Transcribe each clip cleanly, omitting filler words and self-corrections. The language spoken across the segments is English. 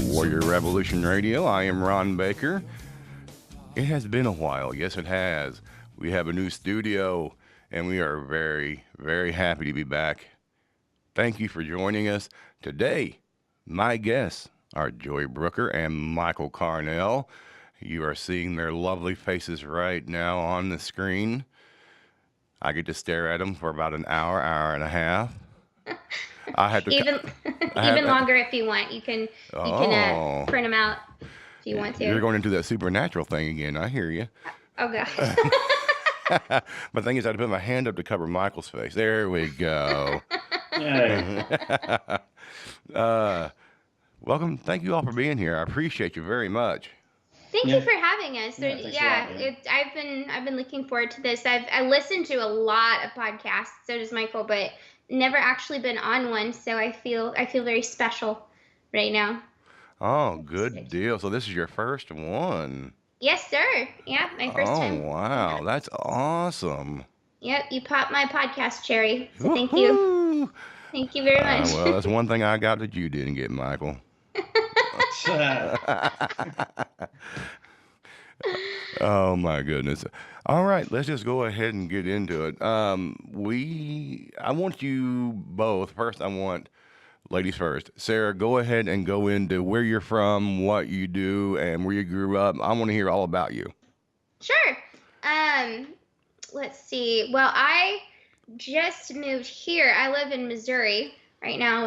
Warrior Revolution Radio. I am Ron Baker. It has been a while. Yes, it has. We have a new studio, and we are very, very happy to be back. Thank you for joining us. Today, my guests are Joy Brooker and Michael Carnell. You are seeing their lovely faces right now on the screen. I get to stare at them for about an hour, hour and a half. I had to even longer if you want. You can print them out if you want to. You're going into that supernatural thing again. I hear you. Oh gosh. But the thing is, I had to put my hand up to cover Michael's face. There we go. Welcome. Thank you all for being here. I appreciate you very much. Thank you for having us. I've been looking forward to this. I listened to a lot of podcasts. So does Michael, but never actually been on one. So I feel very special right now. Oh, good deal. So this is your first one. Yes, sir. Yeah, my first time. Oh, wow. That's awesome. Yep, you popped my podcast cherry. So thank you. Thank you very much. Well, that's one thing I got that you didn't get, Michael. Oh my goodness. All right, let's just go ahead and get into it. I want you both. First, ladies first. Sarah, go ahead and go into where you're from, what you do, and where you grew up. I want to hear all about you. Sure. Let's see. Well, I just moved here. I live in Missouri right now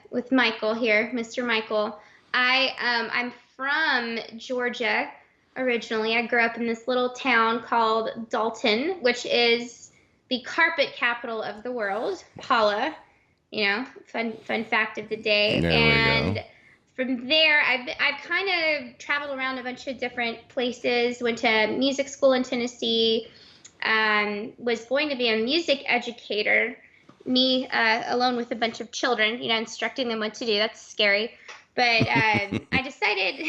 with Michael here, Mr. Michael. I'm from Georgia originally. I grew up in this little town called Dalton, which is the carpet capital of the world. Paula, fun fact of the day. And from there, I've kind of traveled around a bunch of different places. Went to music school in Tennessee. Was going to be a music educator. Me alone with a bunch of children, instructing them what to do. That's scary. But I decided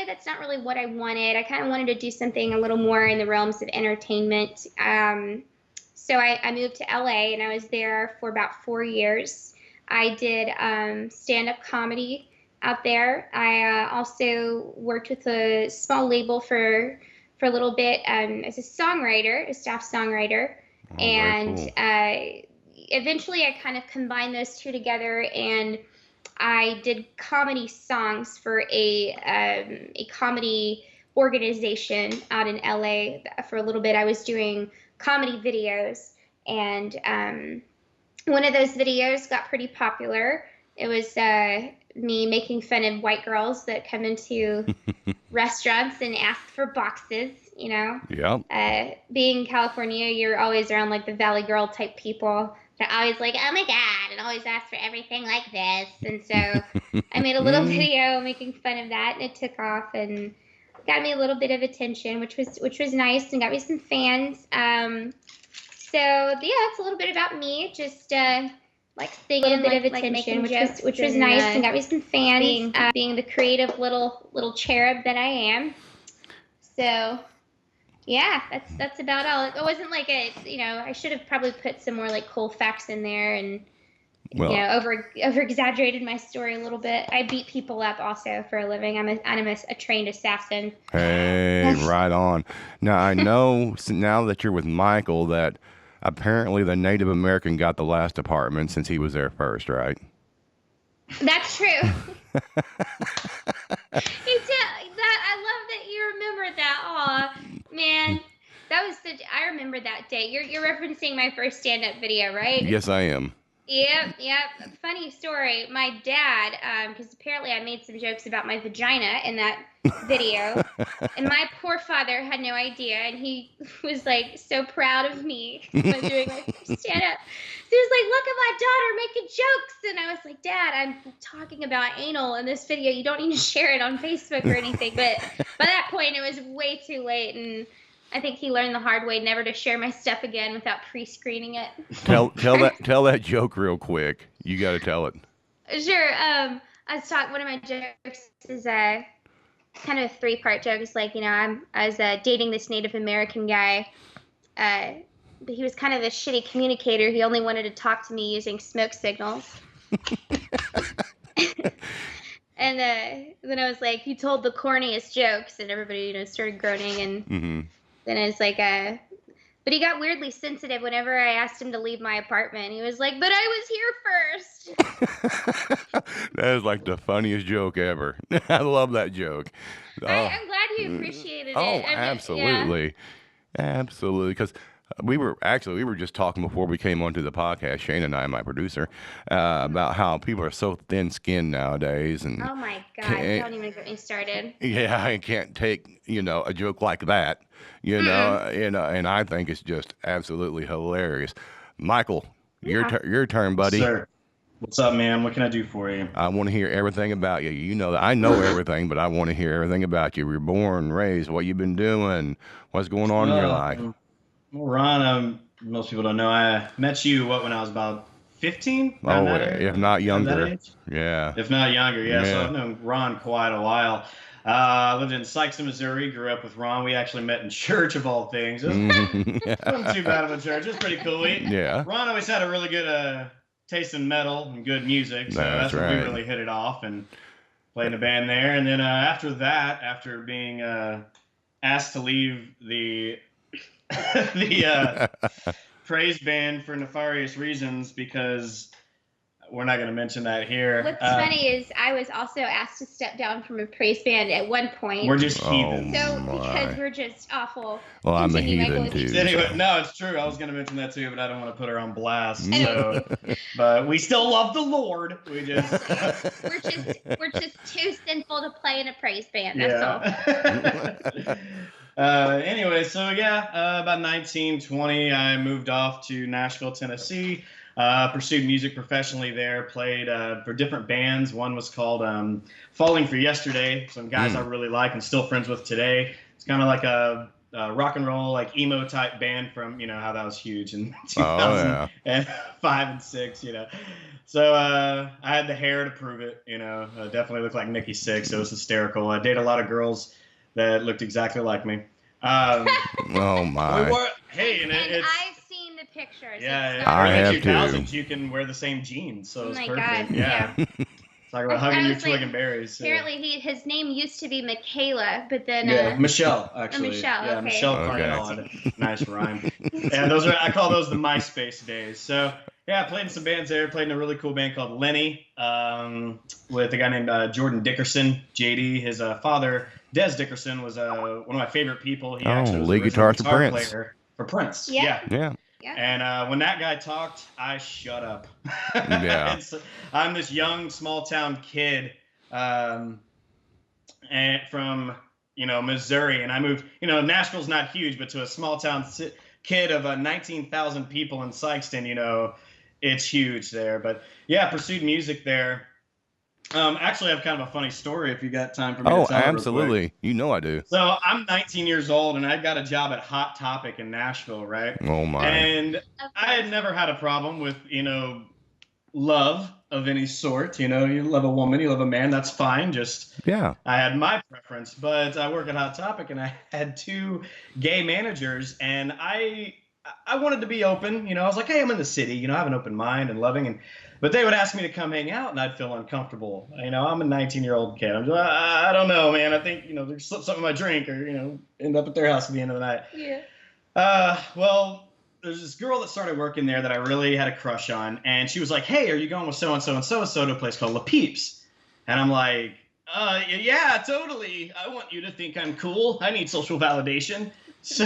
that's not really what I wanted. I kind of wanted to do something a little more in the realms of entertainment. So I moved to LA, and I was there for about 4 years. I did stand-up comedy out there. I also worked with a small label for a little bit as a staff songwriter. Oh, and cool. Eventually I kind of combined those two together, and I did comedy songs for a comedy organization out in LA for a little bit. I was doing comedy videos, and one of those videos got pretty popular. It was me making fun of white girls that come into restaurants and ask for boxes, Yeah. Being in California, you're always around like the Valley Girl type people. They're always like, oh my God, and always ask for everything like this. And so I made a little video making fun of that, and it took off and got me a little bit of attention, which was nice, and got me some fans. So yeah, that's a little bit about me. Just like singing, a bit of attention, which was nice, and got me some fans. Being the creative little cherub that I am. So yeah, that's about all. It wasn't like I should have probably put some more like cool facts in there, and over exaggerated my story a little bit. I beat people up also for a living. I'm a trained assassin. Hey, right on. Now I know now that you're with Michael that apparently the Native American got the last apartment since he was there first, right? That's true. I love that you remember that. Aw, man, I remember that day. You're referencing my first stand-up video, right? Yes, I am. Yep. Funny story. My dad, because apparently I made some jokes about my vagina in that video, and my poor father had no idea, and he was like so proud of me when doing my first stand-up. So he was like, "Look at my daughter making jokes," and I was like, "Dad, I'm talking about anal in this video. You don't need to share it on Facebook or anything." But by that point, it was way too late, and I think he learned the hard way never to share my stuff again without pre-screening it. Tell that joke real quick. You got to tell it. Sure. I was talking. One of my jokes is kind of a 3-part joke. It's like, I was dating this Native American guy, but he was kind of a shitty communicator. He only wanted to talk to me using smoke signals. And then I was like, he told the corniest jokes, and everybody, started groaning. And then it's like, but he got weirdly sensitive whenever I asked him to leave my apartment. He was like, "But I was here first." That is like the funniest joke ever. I love that joke. Oh, I'm glad he appreciated oh, it. Yeah. absolutely. Absolutely. Because we were just talking before we came onto the podcast, Shane and I, my producer, about how people are so thin skinned nowadays. And Oh my God! can't, Don't even get me started. yeah, I can't take, a joke like that, Mm-mm. and I think it's just absolutely hilarious. Michael, Yeah. your turn, Yes, buddy. sir. What's up, man? What can I do for you? I want to hear everything about you. You know that I know everything, but I want to hear everything about you. You're born, raised, what you've been doing, what's going on in your life. Well, Ron, most people don't know. I met you when I was about 15, around that area, if not that younger. age? Yeah. If not younger, yeah. So Yeah. I've known Ron quite a while. I lived in Sikeston, Missouri. Grew up with Ron. We actually met in church, of all things. It wasn't too bad of a church. It was pretty cool. Yeah. Ron always had a really good taste in metal and good music, so That's that's when we right. really hit it off and played in a band there. And then after that, after being asked to leave the the praise band for nefarious reasons, because we're not going to mention that here. What's funny is I was also asked to step down from a praise band at one point. We're just heathens. So my. because we're just awful. Well, I'm a Continue, Michael, heathen with too. your- Anyway, so. no, it's true. I was going to mention that too, but I don't want to put her on blast. I So, but we still love the Lord. We just we're just too sinful to play in a praise band. That's all. Anyway, so yeah, about 19, 20, I moved off to Nashville, Tennessee. Pursued music professionally there. Played for different bands. One was called Falling for Yesterday. Some guys I really like and still friends with today. It's kind of like a rock and roll, like emo type band from how that was huge in 2005 and 2006. So I had the hair to prove it. Definitely looked like Nikki Sixx. It was hysterical. I dated a lot of girls that looked exactly like me. Oh my. Hey, and it's. I've seen the pictures. Yeah, I early have 2000s, you can wear the same jeans, so Oh it's my perfect. God, Yeah. Talk about hugging your was twig like, and berries. Apparently, his name used to be Michaela, but then Michelle, actually. Michelle, Yeah, okay. Michelle Carnell had a nice rhyme. And I call those the MySpace days. So yeah, I played in some bands there. Played in a really cool band called Lenny, with a guy named Jordan Dickerson, JD. His father, Des Dickerson, was one of my favorite people. He actually was lead the original guitarist for guitar Prince. player for Prince. Yeah. Yeah. Yeah. And when that guy talked, I shut up. Yeah. I'm this young small town kid, and from Missouri, and I moved. Nashville's not huge, but to a small town kid of 19,000 people in Sikeston, it's huge there. But yeah, pursued music there. Actually, I have kind of a funny story if you got time for me to tell it real quick. Absolutely. You know I do. So I'm 19 years old, and I got a job at Hot Topic in Nashville, right? Oh my. And I had never had a problem with, love of any sort. You love a woman, you love a man, that's fine. Just, Yeah. I had my preference. But I work at Hot Topic, and I had two gay managers, and I wanted to be open. I was like, hey, I'm in the city. I have an open mind and loving. But they would ask me to come hang out, and I'd feel uncomfortable. I'm a 19-year-old kid. I'm just, I don't know, man. I think, there's something in my drink, or, end up at their house at the end of the night. Yeah. Well, there's this girl that started working there that I really had a crush on, and she was like, hey, are you going with so-and-so and so-and-so to a place called La Peeps? And I'm like, yeah, totally. I want you to think I'm cool. I need social validation. So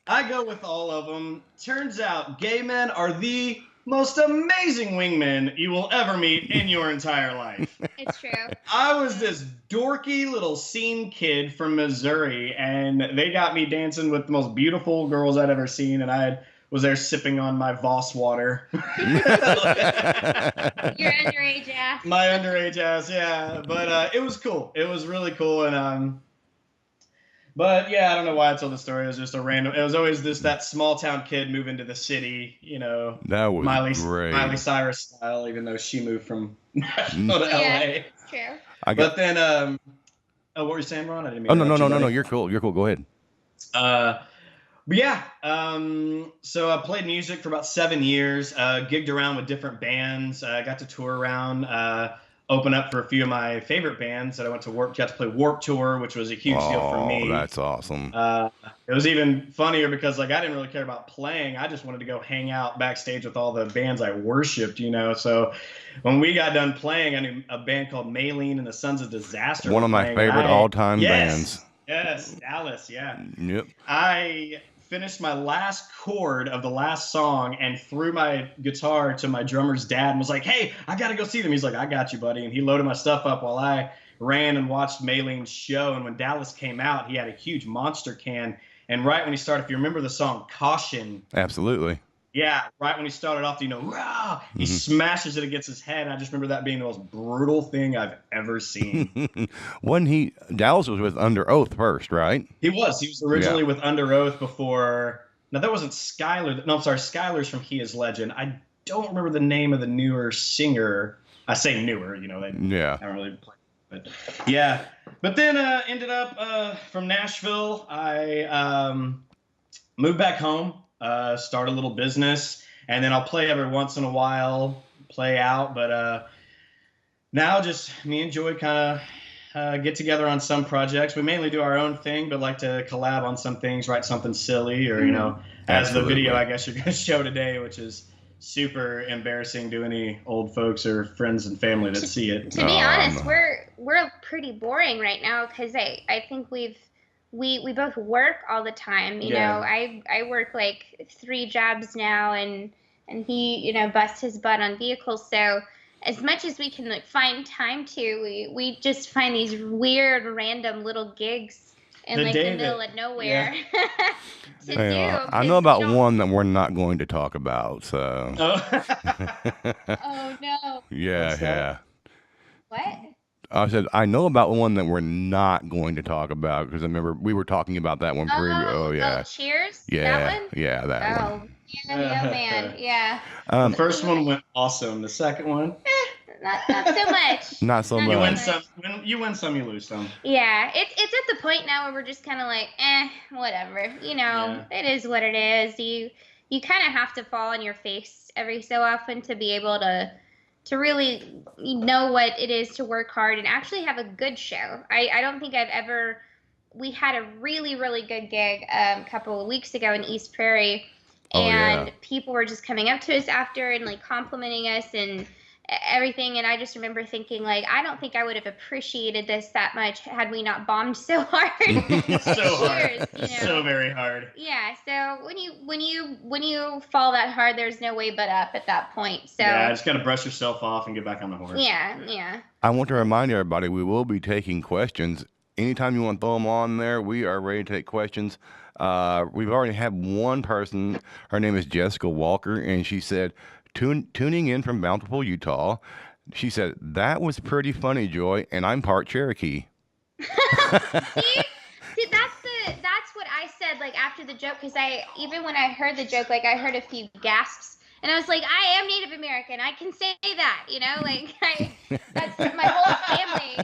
I go with all of them. Turns out gay men are the most amazing wingmen you will ever meet in your entire life. It's true. I was this dorky little scene kid from Missouri, and they got me dancing with the most beautiful girls I'd ever seen, and I was there sipping on my Voss water. Your underage ass. My underage ass, yeah. But it was cool. It was really cool, and but yeah, I don't know why I told the story. It was just a random. It was always that small town kid moving to the city. That was great. Miley Cyrus style, even though she moved from Nashville to LA. Yeah, it's true. But then, what were you saying, Ron? I didn't mean Oh to interrupt you, no. buddy. You're cool. You're cool. Go ahead. But yeah, so I played music for about 7 years. Gigged around with different bands. I got to tour around. open up for a few of my favorite bands that I got to play Warped Tour, which was a huge deal for me. Oh, that's awesome. It was even funnier because like I didn't really care about playing. I just wanted to go hang out backstage with all the bands I worshipped, you know. So when we got done playing, I knew a band called Maylene and the Sons of Disaster. One of my favorite all-time bands. Yes, Dallas, yeah. Yep. I finished my last chord of the last song and threw my guitar to my drummer's dad and was like, "Hey, I got to go see them." He's like, "I got you, buddy." And he loaded my stuff up while I ran and watched Maylene's show. And when Dallas came out, he had a huge monster can. And right when he started, if you remember the song Caution. Absolutely. Yeah, right when he started off, you know, rah, he smashes it against his head. I just remember that being the most brutal thing I've ever seen. Dallas was with Under Oath first, right? He was originally with Under Oath before. Now, that wasn't Skylar. No, I'm sorry. Skylar's from He Is Legend. I don't remember the name of the newer singer. I say newer, you know. I don't really play. But yeah. But then ended up from Nashville. I moved back home. Start a little business, and then I'll play every once in a while, play out. But now just me and Joy kind of get together on some projects. We mainly do our own thing, but like to collab on some things, write something silly, or, you know, as the video I guess you're going to show today, which is super embarrassing to any old folks or friends and family that see it. To be honest, we're pretty boring right now because I think we both work all the time. You know, I work like 3 jobs now, and he, you know, busts his butt on vehicles. So as much as we can like find time to, we just find these weird random little gigs in like the middle of nowhere. to do. I know about one that we're not going to talk about. So. Oh no. Yeah. What? I said, I know about one that we're not going to talk about because I remember we were talking about that one previous. Oh, yeah. Oh, Cheers? Yeah. That one? Yeah, that one. Oh, man. Yeah. The first one went awesome. The second one? Not so much. Not so much. You win some, you lose some. Yeah. It's at the point now where we're just kind of like, whatever. You know, It is what it is. You kind of have to fall on your face every so often to be able to really know what it is to work hard and actually have a good show. I don't think we had a really, really good gig a couple of weeks ago in East Prairie, and people were just coming up to us after and like complimenting us and everything. And I just remember thinking, like, I don't think I would have appreciated this that much had we not bombed so hard. Hard. You know? So very hard. Yeah. So when you fall that hard, there's no way but up at that point. So yeah, just gotta brush yourself off and get back on the horse. Yeah. I want to remind everybody we will be taking questions. Anytime you want to throw them on there, we are ready to take questions. We've already had one person. Her name is Jessica Walker, and she said, tuning in from Bountiful, Utah. She said, "That was pretty funny, Joy, and I'm part Cherokee." See, that's what I said, like, after the joke, because even when I heard the joke, like, I heard a few gasps, and I was like, I am Native American. I can say that, you know, like, that's my whole family.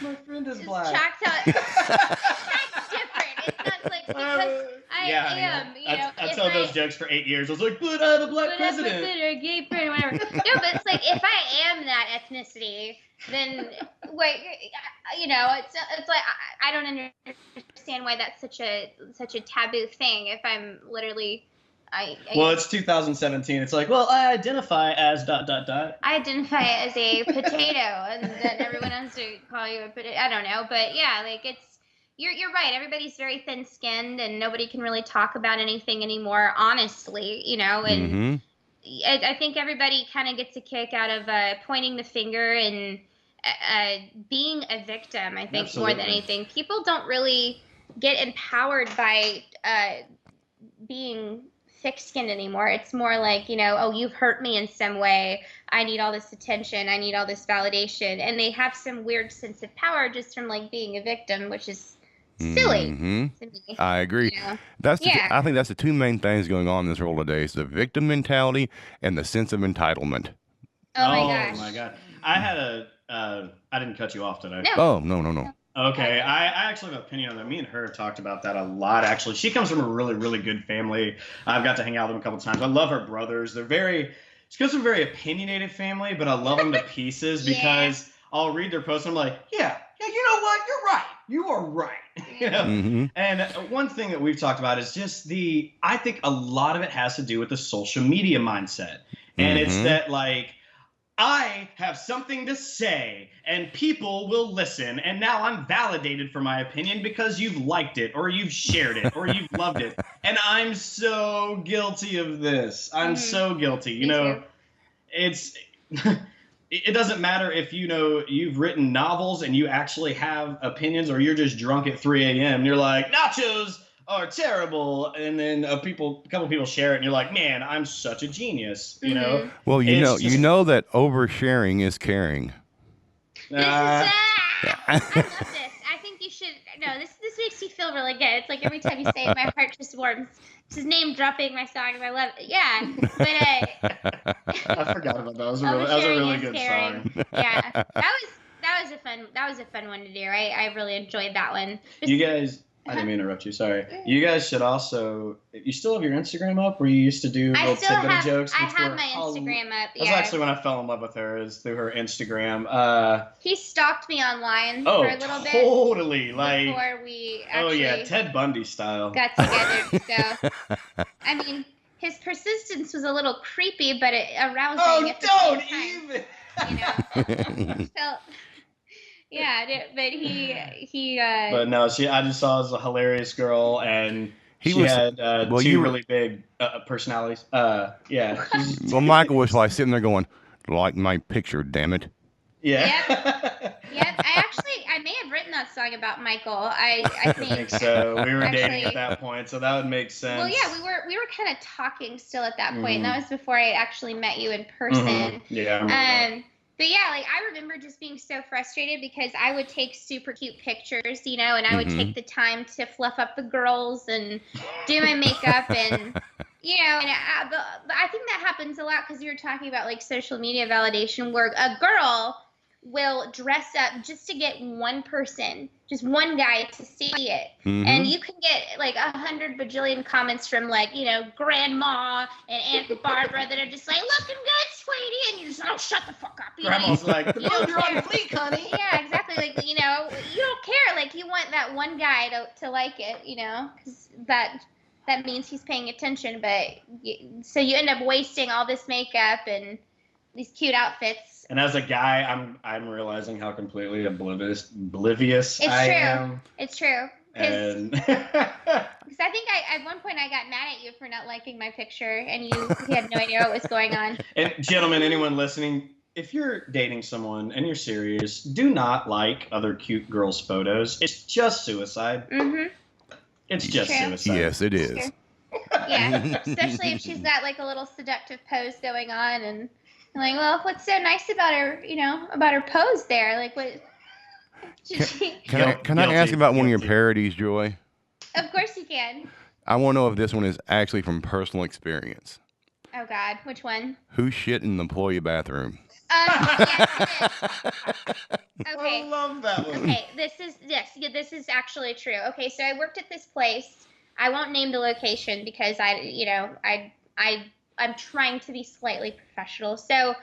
My friend is black. That's different. It's not like, because I am, you know. I told those jokes for 8 years. I was like, but I have a black president. Or gay friend, whatever. No, but it's like, if I am that ethnicity, then, wait, you know, it's like, I don't understand why that's such a taboo thing if I'm literally... Well, it's 2017. It's like, well, I identify as ... I identify as a potato, and then everyone has to call you a potato. I don't know, but yeah, like you're right. Everybody's very thin-skinned, and nobody can really talk about anything anymore, honestly, you know. And I think everybody kind of gets a kick out of pointing the finger and being a victim. I think more than anything, people don't really get empowered by being thick-skinned anymore. It's more like, you know, oh, you've hurt me in some way. I need all this attention. I need all this validation. And they have some weird sense of power just from like being a victim, which is silly to me. I agree. You know? I think that's the two main things going on in this world today. Is the victim mentality and the sense of entitlement. Oh my gosh. Oh my God. I had I didn't cut you off, did I? No. Oh, no. Okay, I actually have an opinion on that. Me and her have talked about that a lot, actually. She comes from a really, really good family. I've got to hang out with them a couple times. I love her brothers. She comes from a very opinionated family, but I love them to pieces because I'll read their post and I'm like, yeah, you know what? You're right. You are right. You know? Mm-hmm. And one thing that we've talked about is just I think a lot of it has to do with the social media mindset. And it's Mm-hmm. that like, I have something to say and people will listen. And now I'm validated for my opinion because you've liked it or you've shared it or you've loved it. And I'm so guilty of this. I'm so guilty. You Me know, too. it's it doesn't matter if you've written novels and you actually have opinions or you're just drunk at 3 a.m. and you're like, nachos are terrible, and then a couple people share it and you're like, man, I'm such a genius, you know. Well, It's you just, know that oversharing is caring. This is I love this. I think you should. No, this makes me feel really good. It's like every time you say it, my heart just warms. Just name dropping my songs. I love it. Yeah, but I forgot about that. That was a oversharing really is good caring. song. Yeah, that was a fun one to do. I really enjoyed that one. You guys, I didn't mean to interrupt you. Sorry. You guys should also. You still have your Instagram up where you used to do I little still tidbit have. jokes? I which have were my Instagram up. That's Yeah. actually when I fell in love with her, is through her Instagram. He stalked me online Oh, for a little bit totally. Like, before we oh actually yeah, Ted Bundy style. got together. So, I mean, his persistence was a little creepy, but it arousing. Oh, at the don't same time, even. you know. So, yeah, but he. But no, I just saw as a hilarious girl, and she had two really big personalities. Yeah. Well, Michael was like sitting there going, like my picture, damn it. Yeah. Yep. I may have written that song about Michael. I think so. We were actually, dating at that point, so that would make sense. Well, yeah, we were kind of talking still at that point, and that was before I actually met you in person. Yeah. I remember that. But yeah, like I remember just being so frustrated because I would take super cute pictures, you know, and I would take the time to fluff up the girls and do my makeup and, you know, and I think that happens a lot because you were talking about like social media validation where a girl will dress up just to get one person, just one guy to see it. And you can get like 100 bajillion comments from like, you know, grandma and Aunt Barbara that are just like, looking good, sweetie. And you're just, oh, shut the fuck up. You Grandma's know, like, the boobs are on fleek, honey. Yeah, exactly. Like, you know, you don't care. Like, you want that one guy to like it, you know, because that means he's paying attention. But so you end up wasting all this makeup and these cute outfits. And as a guy, I'm realizing how completely oblivious I am. It's true. And because I think at one point I got mad at you for not liking my picture, and you had no idea what was going on. And gentlemen, anyone listening, if you're dating someone and you're serious, do not like other cute girls' photos. It's just suicide. It's just suicide. Yes, it is. Yeah, especially if she's got like a little seductive pose going on, and I'm like, well, what's so nice about her, you know, about her pose there? Like, what? Can I ask about one of your parodies, Joy? Of course you can. I want to know if this one is actually from personal experience. Oh, God. Which one? Who shit in the employee bathroom? Yes, it is. Okay. I love that one. Okay, this is actually true. Okay, so I worked at this place. I won't name the location because I'm trying to be slightly professional. So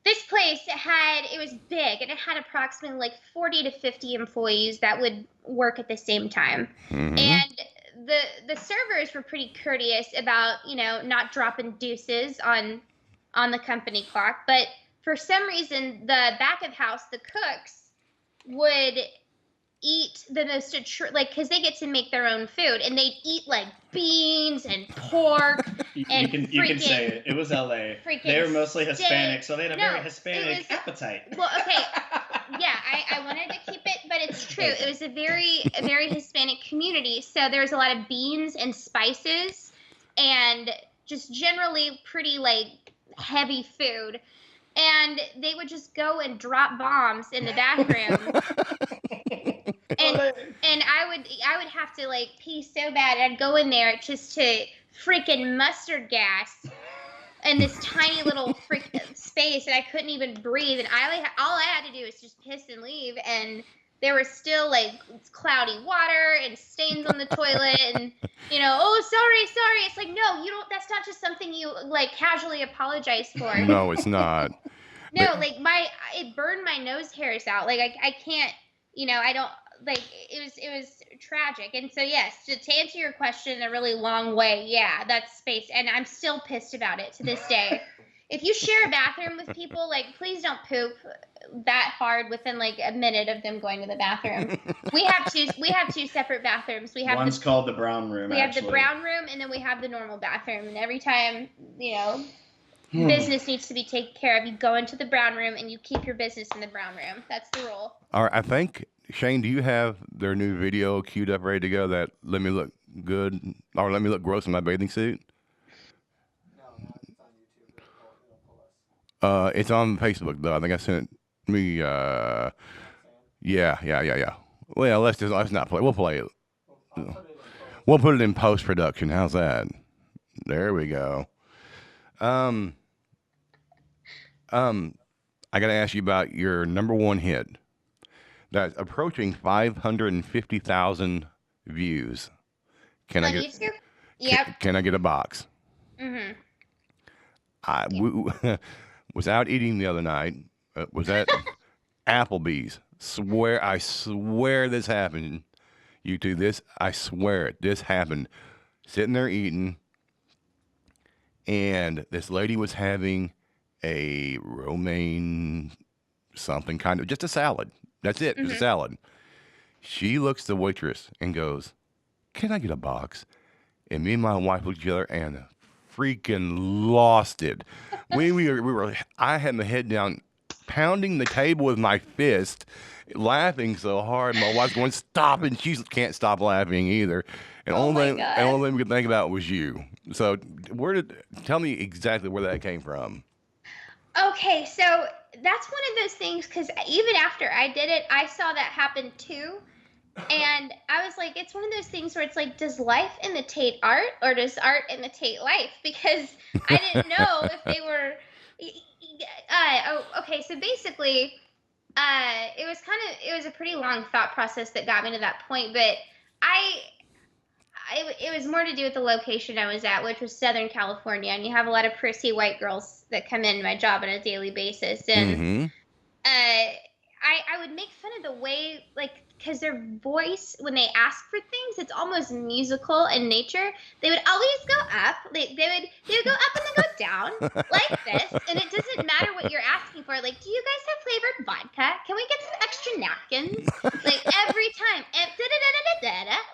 this place it was big, and it had approximately like 40 to 50 employees that would work at the same time. And the servers were pretty courteous about, you know, not dropping deuces on the company clock, but for some reason the back of house, the cooks would eat the most because they get to make their own food, and they'd eat like beans and pork and you can say it. It was LA. They were mostly Hispanic, so they had a very Hispanic appetite. Well, okay. Yeah, I wanted to keep it, but it's true. It was a very Hispanic community, so there's a lot of beans and spices and just generally pretty like heavy food. And they would just go and drop bombs in the bathroom. And I would have to like pee so bad. I'd go in there just to freaking mustard gas in this tiny little freaking space, and I couldn't even breathe. And all I had to do was just piss and leave, and there was still like cloudy water and stains on the toilet, and you know, oh sorry. It's like, no, you don't. That's not just something you like casually apologize for. No, it's not. No, But like it burned my nose hairs out. Like I can't, I don't like it was tragic. And so yes, to answer your question in a really long way, yeah, that's space, and I'm still pissed about it to this day. If you share a bathroom with people, like please don't poop that hard within like a minute of them going to the bathroom. We have two separate bathrooms. One's called the brown room. We have the actually. brown room, and then we have the normal bathroom. And every time, business needs to be taken care of, you go into the brown room and you keep your business in the brown room. That's the rule. all right, I think Shane, do you have their new video queued up, ready to go? That let me look good or let me look gross in my bathing suit. It's on Facebook though. I think I sent it me. Yeah. Well, let's not play. We'll play it. We'll put it in post production. How's that? There we go. Um, I gotta ask you about your number one hit that's approaching 550,000 views. Can I On get? YouTube? Yep. Can I get a box? Mhm. I was out eating the other night. Was at Applebee's. I swear this happened. You two, this, I swear it. This happened. Sitting there eating, and this lady was having a romaine something kind of, just a salad. That's it, just a salad. She looks at the waitress and goes, "Can I get a box?" And me and my wife looked at each other and freaking lost it. We were, I had my head down, pounding the table with my fist, laughing so hard. My wife's going, "Stop," and she can't stop laughing either. And Oh my God. the only thing we could think about was you. So tell me exactly where that came from. Okay, so that's one of those things, because even after I did it, I saw that happen too. And I was like, it's one of those things where it's like, does life imitate art or does art imitate life? Because I didn't know if they were. Okay. So basically, it was a pretty long thought process that got me to that point. But it was more to do with the location I was at, which was Southern California, and you have a lot of prissy white girls that come in my job on a daily basis, and I would make fun of the way, like, because their voice, when they ask for things, it's almost musical in nature. They would always go up. They would go up and then go down like this. And it doesn't matter what you're asking for. Like, do you guys have flavored vodka? Can we get some extra napkins? Like every time. And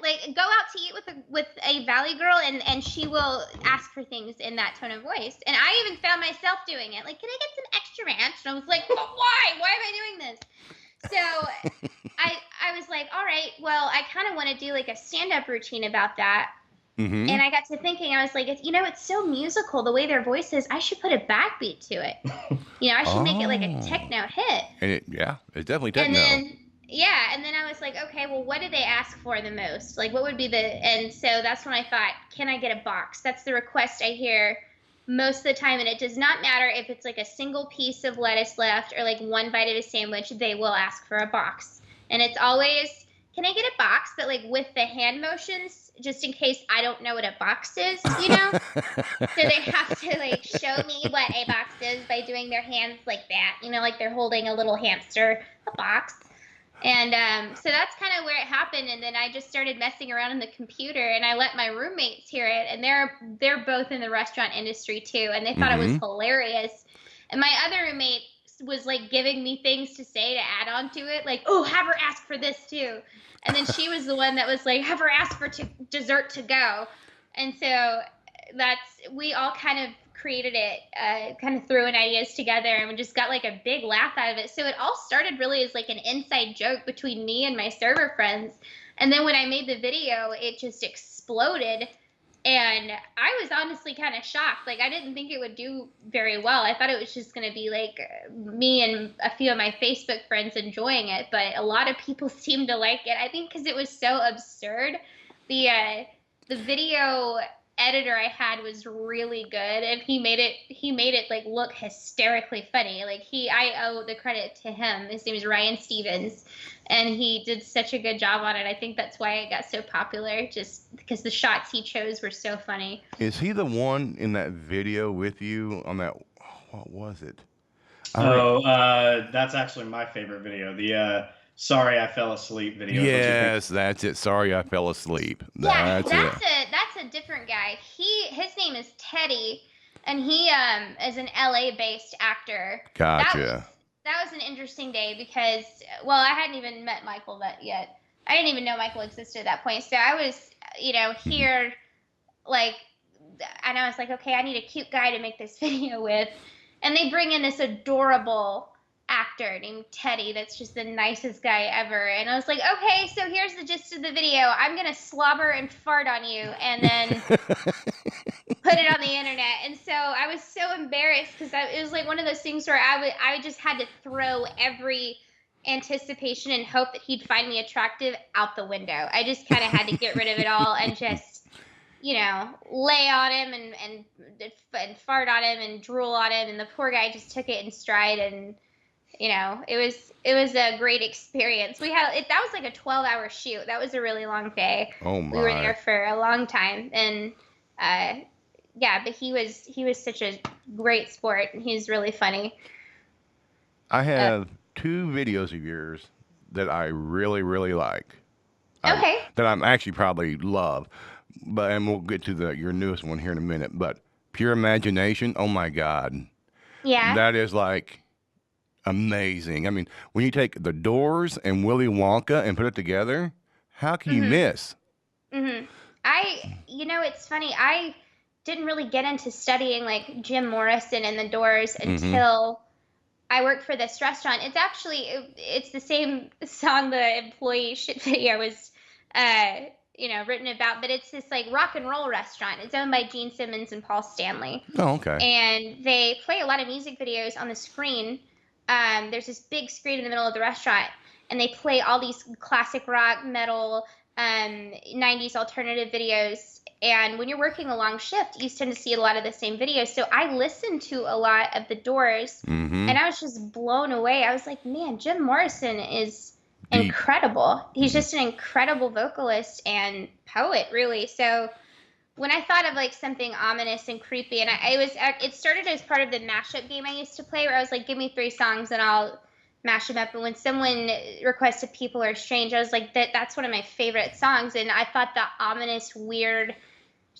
like go out to eat with a Valley girl, and she will ask for things in that tone of voice. And I even found myself doing it. Like, can I get some extra ranch? And I was like, oh, why? Why am I doing this? So I was like, all right, well, I kind of want to do like a stand-up routine about that. And I got to thinking, I was like, it's so musical, the way their voice is. I should put a backbeat to it. I should make it like a techno hit. And it's definitely techno. And then I was like, okay, well, what do they ask for the most? Like, what would be and so that's when I thought, can I get a box? That's the request I hear most of the time, and it does not matter if it's like a single piece of lettuce left or like one bite of a sandwich, they will ask for a box. And it's always, can I get a box? But like with the hand motions, just in case I don't know what a box is, So they have to like show me what a box is by doing their hands like that, like they're holding a little hamster, a box. And so that's kind of where it happened. And then I just started messing around on the computer, and I let my roommates hear it. And they're both in the restaurant industry too, and they thought it was hilarious. And my other roommate was like giving me things to say to add on to it, like, oh, have her ask for this too. And then she was the one that was like, have her ask for dessert to go. And so we all kind of created it, kind of threw in ideas together, and we just got like a big laugh out of it. So it all started really as like an inside joke between me and my server friends. And then when I made the video, it just exploded. And I was honestly kind of shocked. Like, I didn't think it would do very well. I thought it was just going to be like me and a few of my Facebook friends enjoying it. But a lot of people seemed to like it. I think because it was so absurd. The video editor I had was really good, and he made it like look hysterically funny. Like I owe the credit to him. His name is Ryan Stevens, and he did such a good job on it. I think that's why it got so popular, just because the shots he chose were so funny. Is he the one in that video with you on that? What was it? That's actually my favorite video. The "Sorry I Fell Asleep" video. Don't you think? Yes, that's it. Sorry, I fell asleep. Yeah, That's it. that's a different guy. His name is Teddy, and he is an LA based actor. That was Gotcha. that was an interesting day because well, I hadn't even met Michael yet. I didn't even know Michael existed at that point. So I was, Mhm. here like, and I was like, okay, I need a cute guy to make this video with. And they bring in this adorable actor named Teddy that's just the nicest guy ever. And I was like, okay, so here's the gist of the video. I'm going to slobber and fart on you and then put it on the internet. And so I was so embarrassed because it was like one of those things where I just had to throw every anticipation and hope that he'd find me attractive out the window. I just kind of had to get rid of it all and just lay on him and fart on him and drool on him, and the poor guy just took it in stride, and it was a great experience. That was like a 12-hour shoot. That was a really long day. Oh We were there my. for a long time, and yeah, but he was such a great sport, and he's really funny. I Uh, have two videos of yours that I really, really like. I, okay, that I'm actually probably love, and we'll get to your newest one here in a minute. But Pure Imagination, oh my God, yeah. that is like amazing. I mean, when you take The Doors and Willy Wonka and put it together, how can you Mhm. miss? Mhm. It's funny. I didn't really get into studying like Jim Morrison and the Doors Mm-hmm. until I worked for this restaurant. It's the same song the employee shit video was, written about, but it's this like rock and roll restaurant. It's owned by Gene Simmons and Paul Stanley, Oh, okay. and they play a lot of music videos on the screen. There's this big screen in the middle of the restaurant, and they play all these classic rock, metal, 90s alternative videos. And when you're working a long shift, you tend to see a lot of the same videos. So I listened to a lot of the Doors, Mm-hmm. and I was just blown away. I was like, man, Jim Morrison is Deep. incredible. He's Mm-hmm. just an incredible vocalist and poet, really. So when I thought of like something ominous and creepy, and it started as part of the mashup game I used to play, where I was like, give me 3 songs and I'll mash them up. And when someone requested "People Are Strange," I was like, that's one of my favorite songs, and I thought the ominous, weird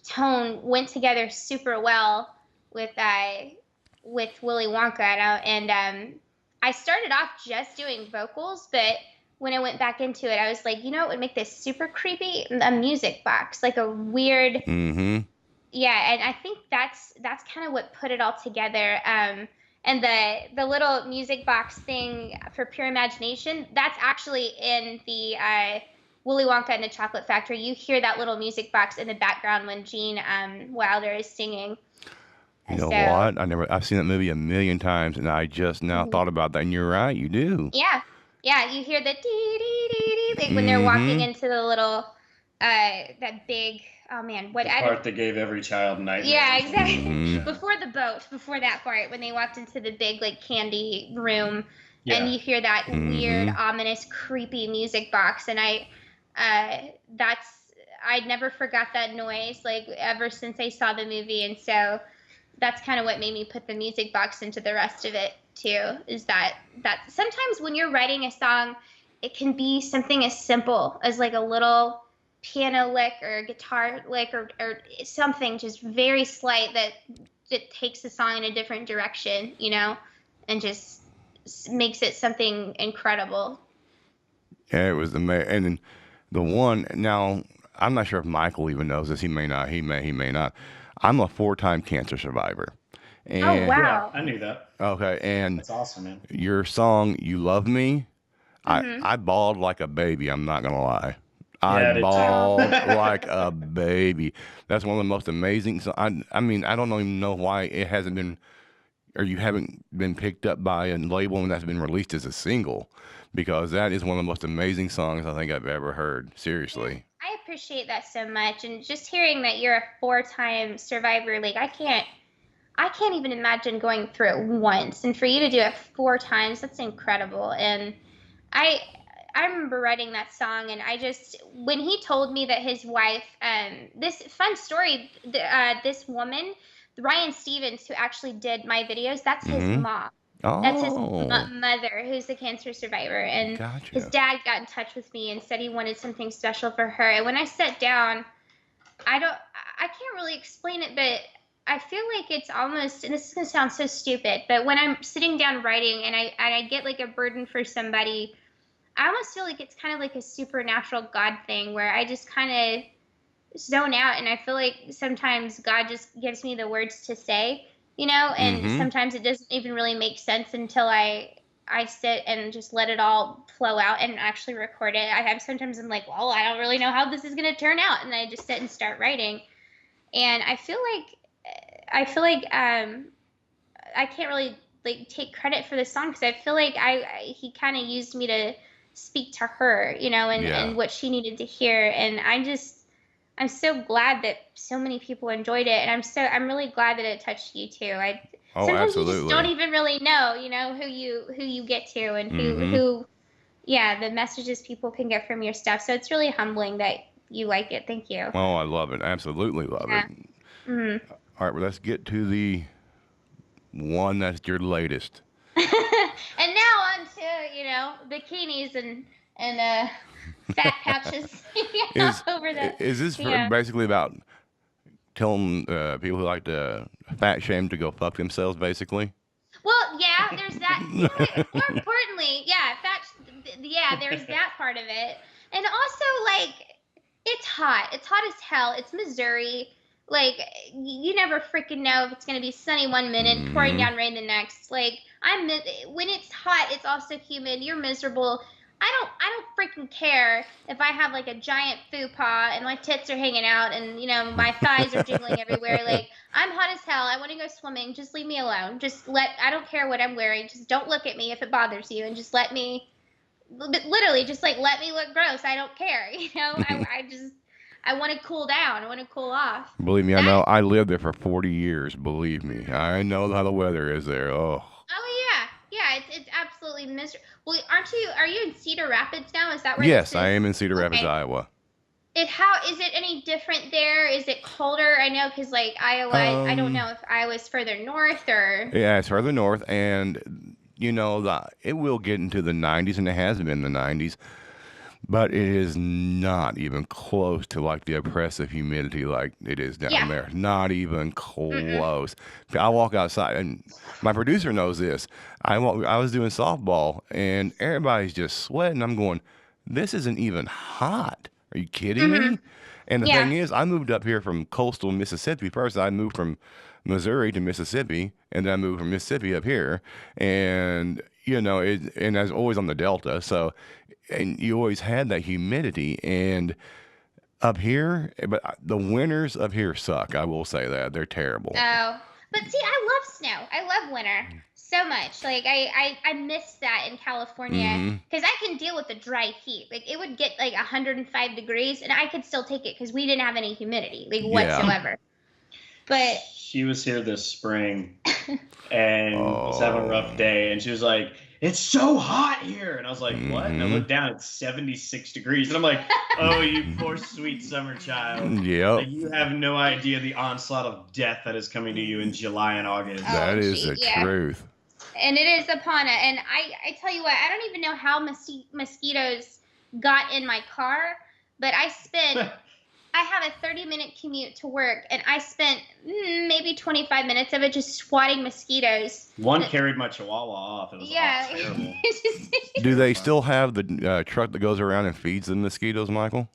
tone went together super well with Willy Wonka, and I started off just doing vocals, but when I went back into it, I was like, it would make this super creepy, a music box, like a weird, Mm-hmm. yeah, and I think that's kind of what put it all together. And the little music box thing for Pure Imagination, that's actually in the Willy Wonka and the Chocolate Factory. You hear that little music box in the background when Gene Wilder is singing. You know So what? I've seen that movie a million times, and I just now mhm. thought about that. And you're right, you do. Yeah, yeah, you hear the dee dee dee dee like when they're walking Mm-hmm. into the little that big, oh man, what The I don't. part that gave every child Yeah, nightmares. exactly. Mm-hmm. Yeah. Before the boat, before that part, when they walked into the big like candy room, and Yeah. you hear that weird, Mm-hmm. ominous, creepy music box, and that's I'd never forgot that noise like ever since I saw the movie, and so that's kind of what made me put the music box into the rest of it too. Is that sometimes when you're writing a song, it can be something as simple as like a little piano lick or a guitar lick or something just very slight that takes the song in a different direction, and just makes it something incredible. Yeah, it was amazing. And then the one now, I'm not sure if Michael even knows this. He may not. He may. He may not. I'm a four-time cancer survivor, Oh and Yeah, wow. I knew that. okay, and That's awesome, man. your song "You Love Me," I Mhm. I bawled like a baby. I'm not gonna lie. I Yeah, I did too. Oh. bawled like a baby. That's one of the most amazing. So I mean, I don't even know why it hasn't been, or you haven't been picked up by a label and that's been released as a single, because that is one of the most amazing songs I think I've ever heard. Man, Seriously. I appreciate that so much, and just hearing that you're a four-time survivor, like I can't even imagine going through it once, and for you to do it 4 times, that's incredible. And I I remember writing that song, and I just when he told me that his wife, this fun story, this woman, Ryan Stevens, who actually did my videos, that's his Mm-hmm. mom. That's his Oh, mother, who's a cancer survivor, and his gotcha. dad got in touch with me and said he wanted something special for her. And when I sat down, I can't really explain it, but I feel like it's almost, and this is gonna sound so stupid, but when I'm sitting down writing and I get like a burden for somebody, I almost feel like it's kind of like a supernatural God thing where I just kind of zone out, and I feel like sometimes God just gives me the words to say, and Mm-hmm. sometimes it doesn't even really make sense until I sit and just let it all flow out and actually record it. Sometimes I'm like, well, I don't really know how this is going to turn out, and I just sit and start writing. And I feel like I can't really like take credit for the song because I feel like he kind of used me to speak to her, and Yeah. what she needed to hear. And I'm so glad that so many people enjoyed it, and I'm really glad that it touched you too. I Oh, Sometimes you just don't absolutely. even really know, who you get to, and Mm-hmm. yeah, the messages people can get from your stuff. So it's really humbling that you like it. Thank you. Oh, I love it. Absolutely love it. Yeah. Mhm. All right, well, let's get to the one that's your latest. And now on to, bikinis and fat pouches, Is over the, is this yeah. basically about telling people who like to fat shame to go fuck themselves, basically? Well, yeah, there's that. See, but more importantly, yeah, yeah, there's that part of it. And also, like, it's hot. It's hot as hell. It's Missouri. Like, you never freaking know if it's gonna be sunny one minute, pouring Mm-hmm. down rain the next. Like, when it's hot, it's also humid. You're miserable. I don't freaking care if I have like a giant faux pas and my tits are hanging out and my thighs are jiggling everywhere. Like, I'm hot as hell. I want to go swimming. Just leave me alone. I don't care what I'm wearing. Just don't look at me if it bothers you, and just let me, literally, just like let me look gross. I don't care. I want to cool down. I want to cool off. Believe me, I That, know. I lived there for 40 years. Believe me, I know how the weather is there. Oh, oh yeah. Yeah, it's absolutely miserable. Well, are you in Cedar Rapids now? Is that where this yes, I is? am in Cedar Rapids, Okay. Iowa. How is it any different there? Is it colder? I know, because like Iowa, I don't Um, know if Iowa's further north or. yeah, it's further north, and it will get into the 90s, and it has been the 90s. But it is not even close to like the oppressive humidity like it is down Yeah. there. Not even Mm-mm. close. I walk outside, and my producer knows this. I was doing softball, and everybody's just sweating. I'm going, this isn't even hot. Are you kidding Mm-hmm. me? And the Yeah. thing is, I moved up here from coastal Mississippi. First, I moved from Missouri to Mississippi, and then I moved from Mississippi up here, and and I was always on the Delta, so and you always had that humidity and up here, but the winters up here suck. I will say that they're terrible. Oh, but see, I love snow. I love winter so much. Like I miss that in California Mm-hmm. because I can deal with the dry heat. Like it would get like 105 degrees and I could still take it because we didn't have any humidity, like Yeah. whatsoever. But She was here this spring and was having a rough Oh. day, and she was like, "It's so hot here," and I was like, "What?" And I Mm-hmm. looked down, it's 76 degrees, and I'm like, "Oh, you poor sweet summer child! Yep. Like you have no idea the onslaught of death that is coming to you in July and August." That oh is gee, the yeah. truth. And it is upon it. And I tell you what, I don't even know how mosquitoes got in my car, but I have a 30-minute commute to work, and I spent maybe 25 minutes of it just swatting mosquitoes. One carried my chihuahua off. It was Yeah. terrible. Do they still have the truck that goes around and feeds the mosquitoes, Michael?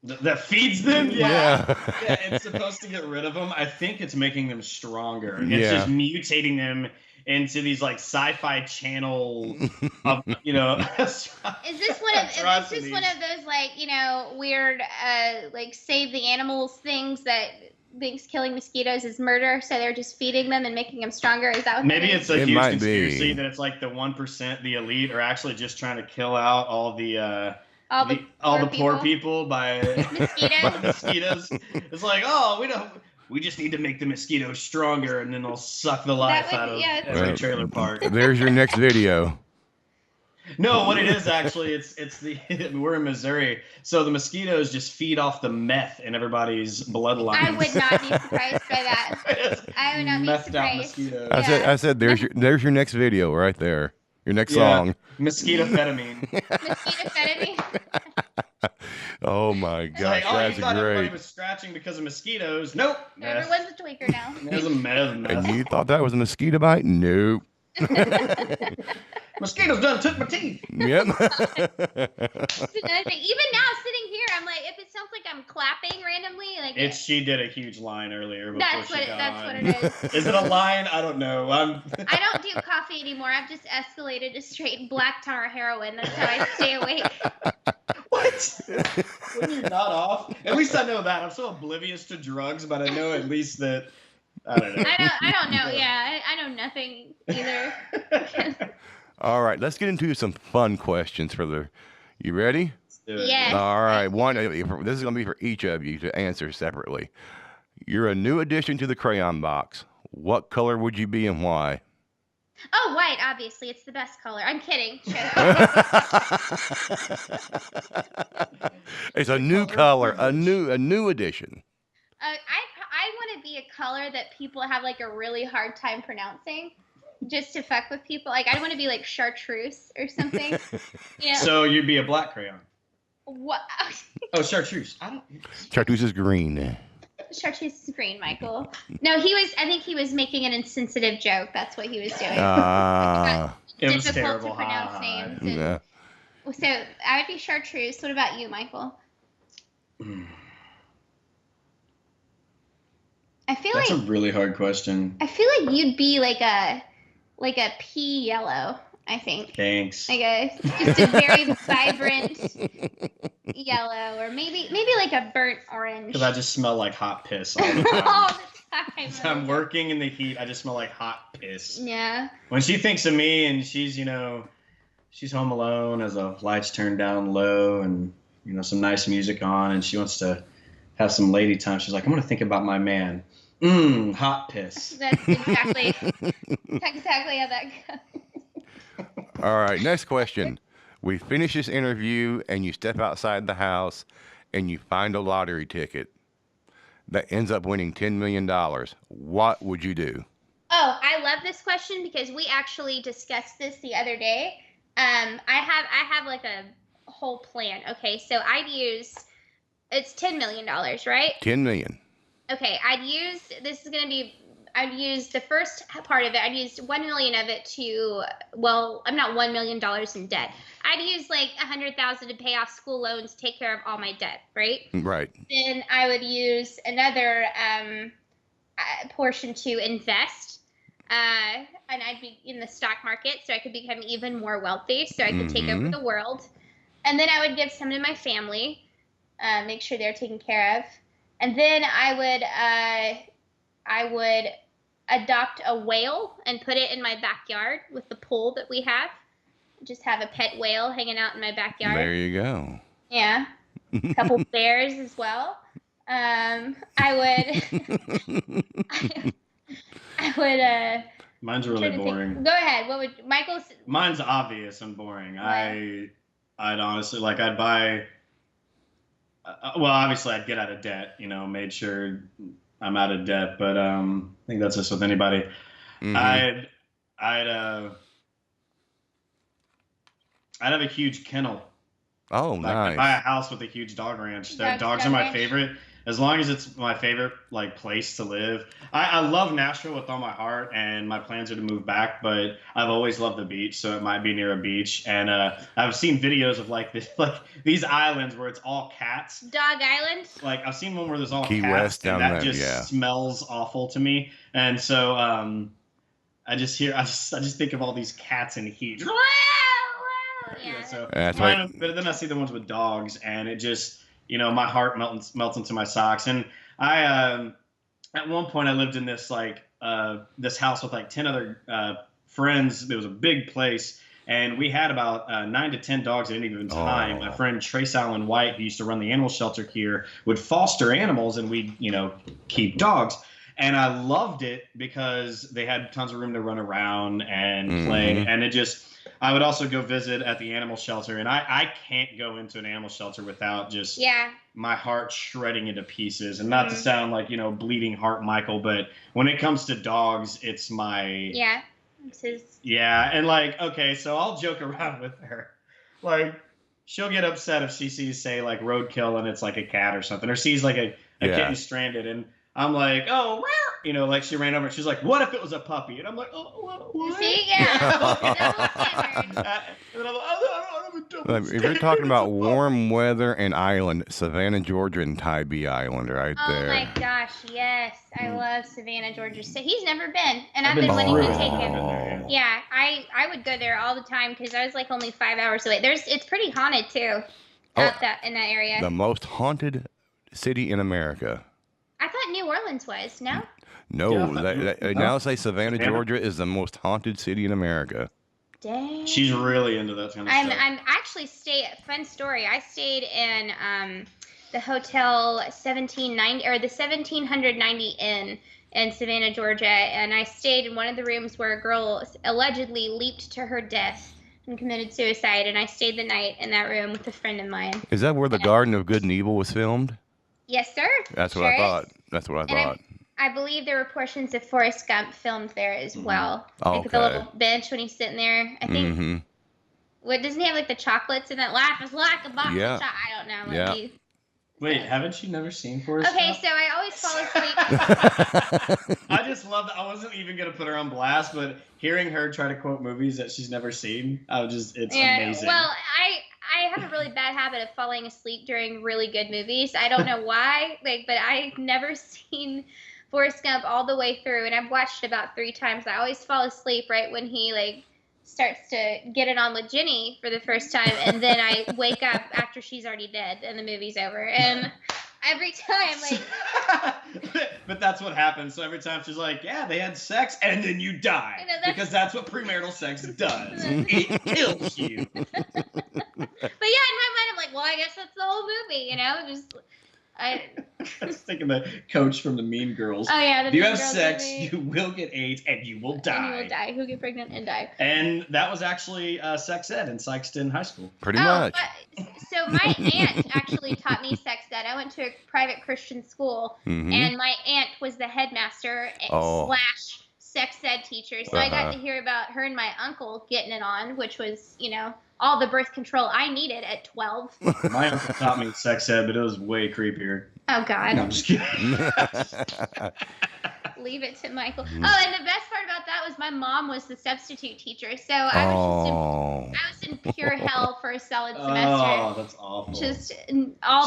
That feeds them? Yeah. Yeah, it's supposed to get rid of them. I think it's making them stronger. It's Yeah. just mutating them into these like sci-fi channel of Is this one of those like weird like save the animals things that thinks killing mosquitoes is murder, so they're just feeding them and making them stronger? Is that what Maybe that it's is? a It huge might conspiracy be. that it's like the 1%, the elite, are actually just trying to kill out all the All the poor people by Mosquitoes? mosquitoes. It's like, oh, we just need to make the mosquitoes stronger, and then they'll suck the life out of yeah. every trailer park. There's your next video. No, what it is actually, it's the we're in Missouri, so the mosquitoes just feed off the meth in everybody's bloodlines. I would not be surprised by that. I would not be Methed out surprised. mosquitoes. I said, there's your next video right there. Your next Yeah, song. mosquitoamphetamine. Mosquitoamphetamine. Oh my It's gosh, like, oh, you that's thought everybody great. was scratching because of mosquitoes. Nope. Meth. Everyone's a tweaker now. There's a meth. And you thought that was a mosquito bite? Nope. Mosquitoes done took my teeth. Yep. That's another thing. Even now, sitting here, I'm like, if it sounds like I'm clapping randomly, like She did a huge line earlier before that's she what got that's on. what it is. Is it a line? I don't know. I don't do coffee anymore. I've just escalated to straight black tar heroin. That's how I stay awake. What? When you're not off? At least I know that. I'm so oblivious to drugs, but I know at least that. I don't know. I don't know. Yeah, I know nothing either. All right, let's get into some fun questions for the. You ready? Let's do it. Yes. All right, this is going to be for each of you to answer separately. You're a new addition to the crayon box. What color would you be and why? Oh, white. Obviously, it's the best color. I'm kidding. It's a new color, a new addition. I want to be a color that people have like a really hard time pronouncing, just to fuck with people. Like I want to be like chartreuse or something. You know? So you'd be a black crayon. What? Oh, chartreuse. I don't. Chartreuse is green. Chartreuse is green, Michael. No, I think he was making an insensitive joke. That's what he was doing. It was Difficult terrible. to pronounce names. and- Yeah. So I would be chartreuse. What about you, Michael? I feel That's like a really hard question. I feel like you'd be like a pea yellow. I think Thanks. like just a very vibrant yellow, or maybe like a burnt orange. Because I just smell like hot piss all the time. All the time. As I'm working in the heat, I just smell like hot piss. Yeah. When she thinks of me and she's, she's home alone as the lights turned down low and, some nice music on and she wants to have some lady time, she's like, I'm going to think about my man. Hot piss. That's exactly how that goes. All right, next question. We finish this interview and you step outside the house and you find a lottery ticket that ends up winning $10 million. What would you do? Oh, I love this question because we actually discussed this the other day. I have like a whole plan. Okay, so it's $10 million, right? 10 million. Okay, I'd use the first part of it. I'd use 1 million of it I'm not $1 million in debt. I'd use like 100,000 to pay off school loans, take care of all my debt, right? Right. Then I would use another portion to invest, and I'd be in the stock market, so I could become even more wealthy, so I could take over the world. And then I would give some to my family, make sure they're taken care of, and then I would adopt a whale and put it in my backyard with the pool that we have. Just have a pet whale hanging out in my backyard. There you go. Yeah. A couple bears as well. I would Mine's really boring. Go ahead. What would Michael's? Mine's obvious and boring. What? I'd honestly I'd buy. Well, obviously I'd get out of debt. Made sure I'm out of debt. But I think that's just with anybody. I'd have a huge kennel. Oh, I'd buy a nice. house with a huge dog ranch. Dog Dogs are my ranch. favorite. As long as it's my favorite place to live. I love Nashville with all my heart, and my plans are to move back. But I've always loved the beach, so it might be near a beach. And I've seen videos of these islands where it's all cats. Dog Island. I've seen one where there's all Key cats, West and down that there, just yeah. smells awful to me. And so I just think of all these cats in heat. Yeah. So That's right. but then I see the ones with dogs, and it just my heart melts into my socks. And I at one point I lived in this this house with 10 other friends. It was a big place, and we had about 9 to 10 dogs at any given time. Oh. My friend Trace Allen White, who used to run the animal shelter here, would foster animals, and we'd keep dogs. And I loved it because they had tons of room to run around and play. And I would also go visit at the animal shelter. And I can't go into an animal shelter without just my heart shredding into pieces. And not to sound like, bleeding heart Michael, but when it comes to dogs, it's my... Yeah. It's his... Yeah. And like, okay, so I'll joke around with her. Like, she'll get upset if she sees, say, like roadkill and it's like a cat or something, or sees like a kitten stranded, and I'm like, oh, like she ran over and she's like, what if it was a puppy? And I'm like, oh, what? See, yeah. And then I'm like, oh, I'm a double If you're talking about warm weather and island, Savannah, Georgia, and Tybee Island right there. Oh my gosh, yes. I love Savannah, Georgia. So he's never been, and I've been wanting to take him. Yeah, I would go there all the time because I was like only 5 hours away. It's pretty haunted too, in that area. The most haunted city in America. I thought New Orleans was, no? No, they now say Savannah, Georgia is the most haunted city in America. Dang. She's really into that kind of stuff. I'm actually fun story. I stayed in the Hotel 1790 or the 1790 Inn in Savannah, Georgia, and I stayed in one of the rooms where a girl allegedly leaped to her death and committed suicide, and I stayed the night in that room with a friend of mine. Is that where the Garden of Good and Evil was filmed? Yes, sir. That's what I thought. That's what I thought. I believe there were portions of Forrest Gump filmed there as well. Okay. Like the little bench when he's sitting there. I think. What doesn't he have like the chocolates in that Life is like a box of chocolate? I don't know. Yeah. Wait, haven't you never seen Forrest Gump? Okay, so I always fall asleep. I just love that. I wasn't even gonna put her on blast, but hearing her try to quote movies that she's never seen, it's amazing. Well, I have a really bad habit of falling asleep during really good movies. I don't know why, but I've never seen Forrest Gump all the way through, and I've watched it about 3 times. I always fall asleep right when he starts to get it on with Jenny for the first time, and then I wake up after she's already dead and the movie's over. And every time, but that's what happens. So every time she's like, yeah, they had sex, and then you die. Because that's what premarital sex does. It kills you. But yeah, in my mind, I'm like, well, I guess that's the whole movie, I was thinking the coach from the Mean Girls. Oh yeah, if you have sex, you will get AIDS and you will die. And you will die. He'll get pregnant and die. And that was actually sex ed in Sykeston High School. Pretty much. So my aunt actually taught me sex ed. I went to a private Christian school, and my aunt was the headmaster / sex ed teacher. So I got to hear about her and my uncle getting it on, which was, all the birth control I needed at 12. My uncle taught me sex ed, but it was way creepier. Oh, God. No, I'm just kidding. Leave it to Michael. Oh, and the best part about that was my mom was the substitute teacher. So I was in pure hell for a solid semester. Oh, that's awful.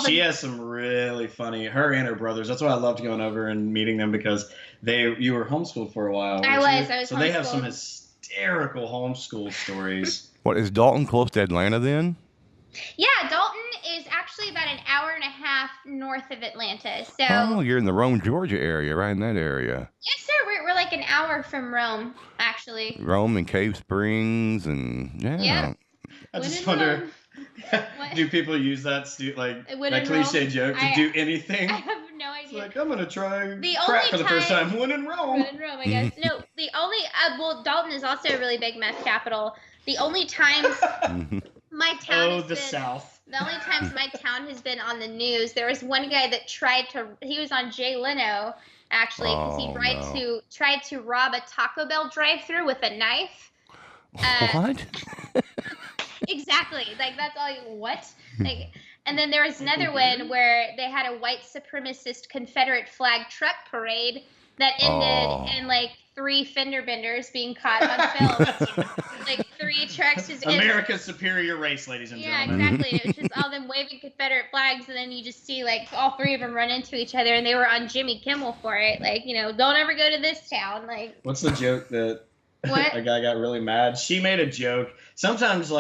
She has some really funny, her and her brothers. That's why I loved going over and meeting them, because you were homeschooled for a while. I was So they have some hysterical homeschool stories. What, is Dalton close to Atlanta then? Yeah, Dalton is actually about an hour and a half north of Atlanta. So you're in the Rome, Georgia area, right in that area. Yes, sir. We're like an hour from Rome, actually. Rome and Cave Springs and yeah. I just wonder, do people use that cliche joke to do anything? I have no idea. It's like, I'm gonna try crack for the first time. When in Rome. When in Rome, I guess. No, the only Dalton is also a really big meth capital. The only times my town South. The only times my town has been on the news, there was one guy that he was on Jay Leno, actually, because he tried to rob a Taco Bell drive-thru with a knife. What? Exactly. That's all what? And then there was another one where they had a white supremacist Confederate flag truck parade that ended in 3 fender benders being caught on film. 3 trucks just America's superior race, ladies and gentlemen. Yeah, exactly. It was just all them waving Confederate flags, and then you just see all 3 of them run into each other, and they were on Jimmy Kimmel for it. Don't ever go to this town. What's the joke that what? a guy got really mad? She made a joke. Sometimes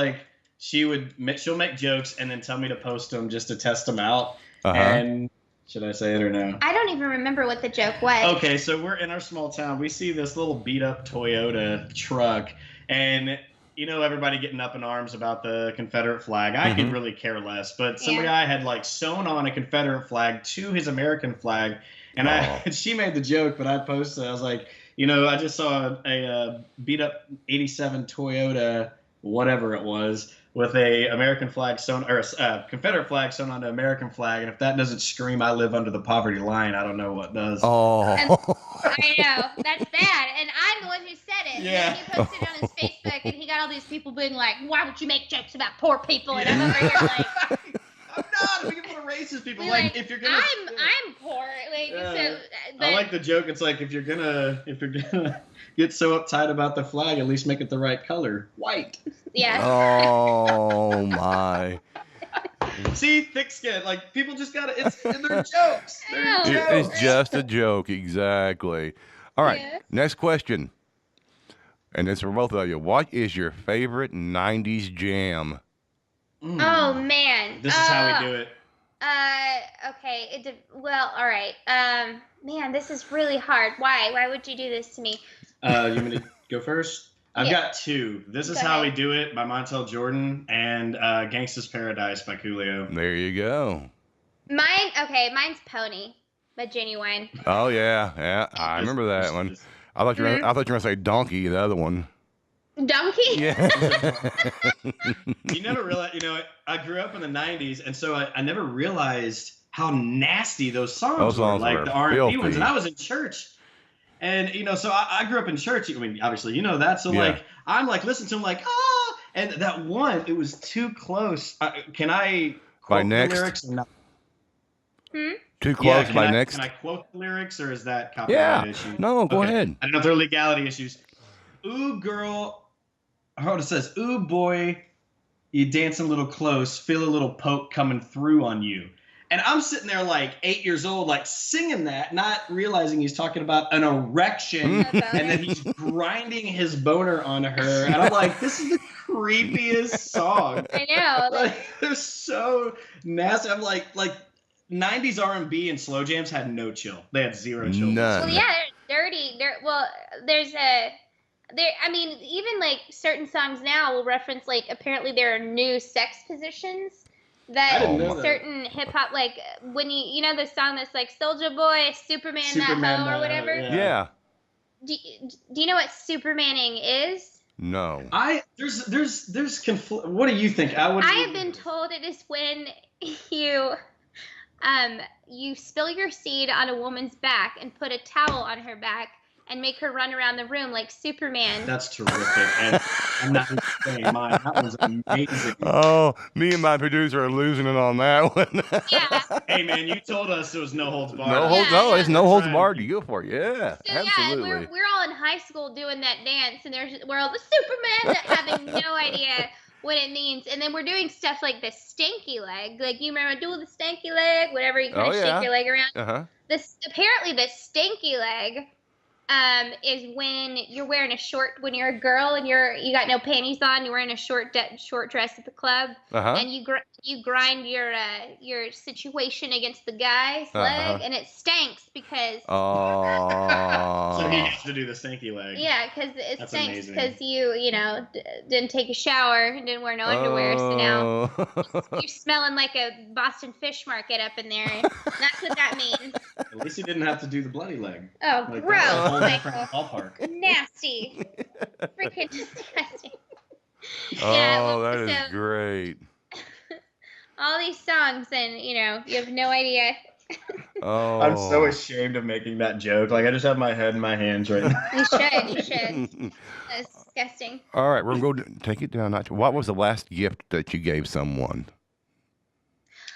she'll make jokes and then tell me to post them just to test them out. And should I say it or no? I don't even remember what the joke was. Okay, so we're in our small town. We see this little beat-up Toyota truck, and everybody getting up in arms about the Confederate flag. I could really care less, but some guy had sewn on a Confederate flag to his American flag, And Oh. she made the joke, but I posted. I was like, I just saw a beat up '87 Toyota, whatever it was, with a American flag sewn or a Confederate flag sewn onto American flag, and if that doesn't scream "I live under the poverty line," I don't know what does. Oh. I know, that's bad. And I'm the one who said it. Yeah. And he posted it on his Facebook, and he got all these people being like, "Why would you make jokes about poor people?" And I'm over here like, I'm not. We can put racist people. We're Like, if you're gonna, I'm poor. Like, so, I like the joke. It's like if you're gonna get so uptight about the flag, at least make it the right color, white. yeah. Oh my. See, thick skin. Like people just gotta. They're jokes. They're know. jokes. It's just a joke, exactly. All right, Yeah. next question. And it's for both of you. What is your favorite 90s jam? Oh man. This is how we do it. Okay. Well, all right. Man, this is really hard. Why? Why would you do this to me? You want me to go first? I've Yeah. got two. This is Go How ahead. We Do It by Montel Jordan and Gangsta's Paradise by Coolio. There you go. Mine's Pony by Genuine. Oh yeah, I remember that one. I thought you were gonna say Donkey, the other one. Donkey? Yeah. You never realize, I grew up in the 90s, and so I never realized how nasty those songs were, like the R&B filthy. ones. And I was in church. And, so I grew up in church. I mean, obviously, you know that. So, Yeah. I'm listening to them ah! And that one, it was too close. Can I quote the Next? lyrics or not? Too close can by I, Next. Can I quote the lyrics, or is that copyright issue? No, go Okay. ahead. I don't know if they're legality issues. Ooh, girl. How it says, ooh, boy, you dancing a little close, feel a little poke coming through on you. And I'm sitting there like 8 years old, like singing that, not realizing he's talking about an erection and then he's grinding his boner on her. And I'm like, this is the creepiest song. I know. Like, they're so nasty. I'm like 90s R&B and slow jams had no chill. They had zero chill. None. Well, yeah, they're dirty. I mean, even like certain songs now will reference like apparently there are new sex positions I that didn't know that. certain hip hop, like when you know the song that's like Soulja Boy, Superman that hoe or whatever. Yeah. Do you know what Supermaning is? No. What do you think? I have been told it is when you spill your seed on a woman's back and put a towel on her back and make her run around the room like Superman. That's terrific. And I'm not even saying mine. That was amazing. Oh, me and my producer are losing it on that one. Yeah. Hey, man, you told us it was no holds barred. No, it's no holds Right. barred. You go for it. Yeah, So absolutely. yeah, we're all in high school doing that dance, and we're all the Superman having no idea what it means, and then we're doing stuff like the stanky leg, like you remember do the stanky leg, whatever you kind of shake your leg around. Apparently the stanky leg is when you're wearing a short, when you're a girl and you got no panties on, you're wearing a short dress at the club, and you grind your situation against the guy's leg, and it stanks because So he gets to do the stinky leg. yeah, because it That's stinks amazing. because you didn't take a shower and didn't wear no underwear, so now you're smelling like a Boston fish market up in there. That's what that means. At least he didn't have to do the bloody leg. Oh, Like, gross! that's a whole Like, different ballpark. nasty, freaking disgusting. Oh, that so is great. all these songs, and you have no idea. Oh, I'm so ashamed of making that joke. Like, I just have my head in my hands right now. You should. That's disgusting. All right, we're gonna go take it down. What was the last gift that you gave someone?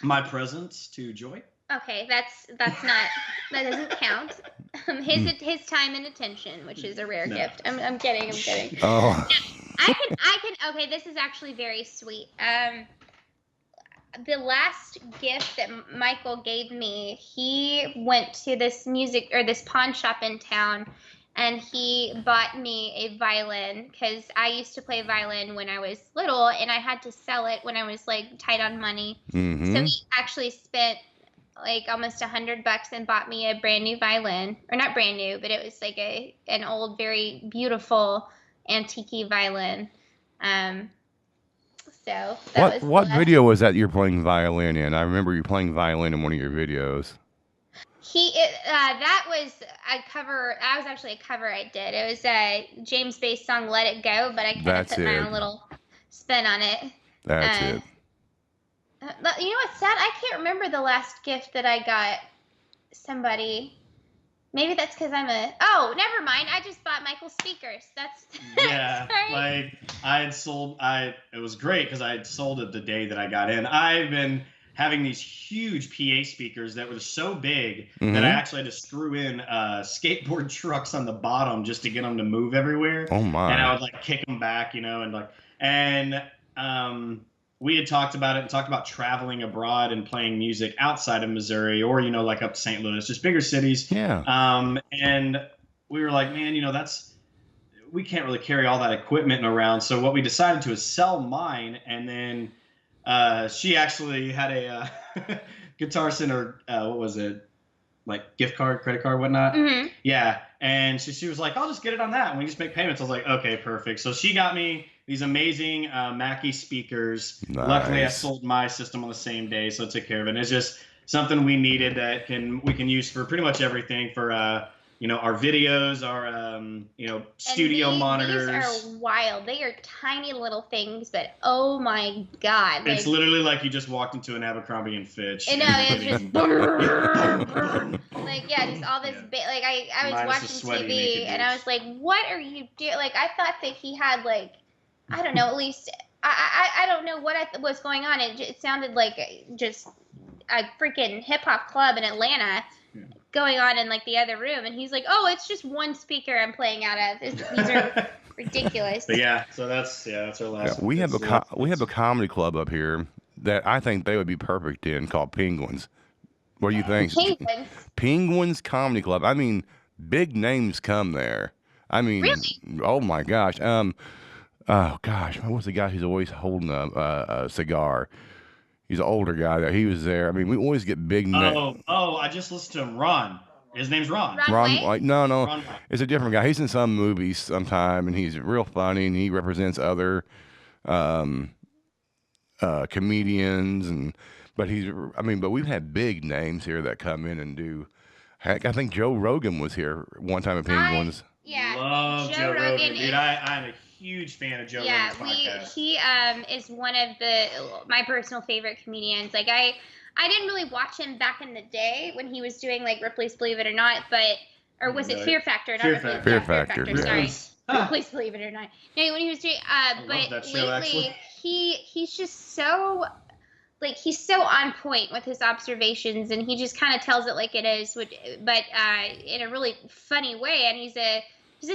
My presents to Joy. Okay, that's not, that doesn't count. His time and attention, which is a rare gift. I'm kidding. Oh, I can. Okay, this is actually very sweet. The last gift that Michael gave me, he went to this pawn shop in town, and he bought me a violin because I used to play violin when I was little, and I had to sell it when I was like tight on money. So he actually spent like almost $100 and bought me a brand new violin, or not brand new, but it was like an old, very beautiful antique violin. So that what video was that you're playing violin in? I remember you playing violin in one of your videos. That was a cover. That was actually a cover I did. It was a James Bay's song "Let It Go," but I kind of That's put my it. own little spin on it. That's it. You know what's sad? I can't remember the last gift that I got somebody. Maybe that's because I'm a. Oh, never mind. I just bought Michael's speakers. That's. Yeah, Sorry. like I had sold. It was great because I had sold it the day that I got in. I've been having these huge PA speakers that were so big that I actually had to screw in skateboard trucks on the bottom just to get them to move everywhere. Oh my! And I would like kick them back, and we had talked about it and talked about traveling abroad and playing music outside of Missouri or like up to St. Louis, just bigger cities. Yeah. And we were like, man, we can't really carry all that equipment around. So what we decided to is sell mine, and then she actually had a Guitar Center, what was it, like gift card, credit card, whatnot. Mm-hmm. Yeah, and she was like, I'll just get it on that, and we just make payments. I was like, okay, perfect. So she got me these amazing Mackie speakers. Nice. Luckily, I sold my system on the same day, so I took care of it. And it's just something we needed that we can use for pretty much everything for our videos, our studio monitors. These are wild. They are tiny little things, but oh my god! It's literally like you just walked into an Abercrombie and Fitch. I know, it's just like just all this big. Like I was watching TV and I was like, what are you doing? Like I thought that he had like, I don't know, at least I don't know what was going on. It sounded like just a freaking hip hop club in Atlanta. Yeah. Going on in like the other room, and he's like, "Oh, it's just one speaker I'm playing out of. These are ridiculous." But yeah, so that's our last. Yeah, we have a comedy club up here that I think they would be perfect in, called Penguins. What do you think? Penguins. Penguins Comedy Club. I mean, big names come there. I mean, really? Oh my gosh. Oh gosh, what was the guy who's always holding a cigar? He's an older guy there. He was there. I mean, we always get big names. Oh, I just listened to him. Ron. His name's Ron. Ron, no. It's a different guy. He's in some movies sometime, and he's real funny, and he represents other comedians. But we've had big names here that come in and do. Heck, I think Joe Rogan was here one time at Penguins. Love Joe Rogan. Dude, I'm a huge fan of Joe Rogan's podcast. He is one of my personal favorite comedians. Like I didn't really watch him back in the day when he was doing like Ripley's Believe It or Not, or was it Fear Factor? Fear Factor. Sorry, Ripley's Believe It or Not. No, when he was doing, but show, lately he's just so. Like he's so on point with his observations, and he just kind of tells it like it is, but in a really funny way. And he's a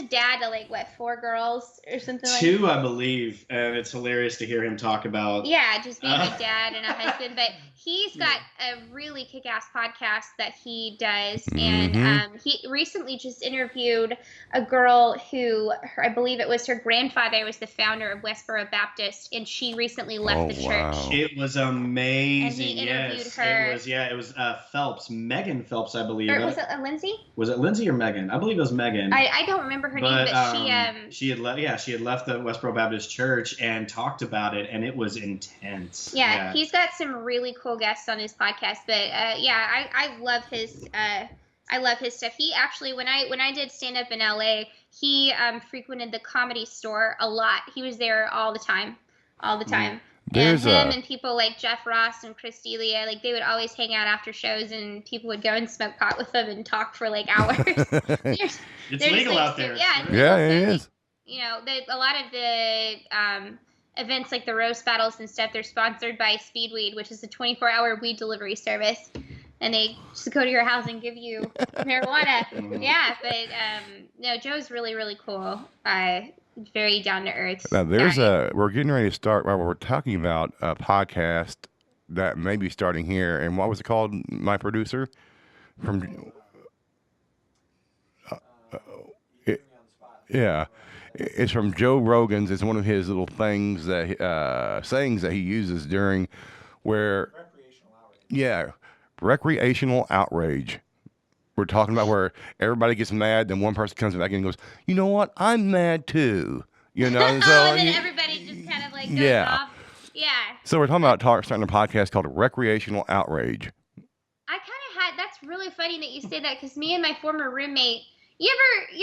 dad to like 4 girls or something like that. 2, I believe, and it's hilarious to hear him talk about. Yeah, just being a dad and a husband. But he's got a really kick-ass podcast that he does, and he recently just interviewed a girl who I believe it was her grandfather was the founder of Westboro Baptist, and she recently left the church. Wow. It was amazing. And he interviewed her. It was Phelps, Megan Phelps, I believe. Or was it Lindsay? Was it Lindsay or Megan? I believe it was Megan. I don't remember her name, but she had left the Westboro Baptist Church and talked about it, and it was intense. Yeah, he's got some really cool guests on his podcast, but I love his stuff. He actually, when I did stand up in LA, he frequented the Comedy Store a lot. He was there all the time. And him and people like Jeff Ross and Chris D'Elia, like they would always hang out after shows, and people would go and smoke pot with them and talk for like hours. It's legal out there. Yeah, it is. A lot of the events like the roast battles and stuff, they're sponsored by Speedweed, which is a 24-hour weed delivery service, and they just go to your house and give you marijuana. Yeah, but no, Joe's really, really cool. Very down to earth. Now we're getting ready to start. Well, we're talking about a podcast that may be starting here. And what was it called? My producer from. It's from Joe Rogan's. It's one of his little things sayings that he uses during recreational outrage. We're talking about where everybody gets mad, then one person comes back and goes, "You know what? I'm mad too." And so and then everybody just kind of like goes off. Yeah. So we're talking about starting a podcast called Recreational Outrage. That's that's really funny that you say that, because me and my former roommate, you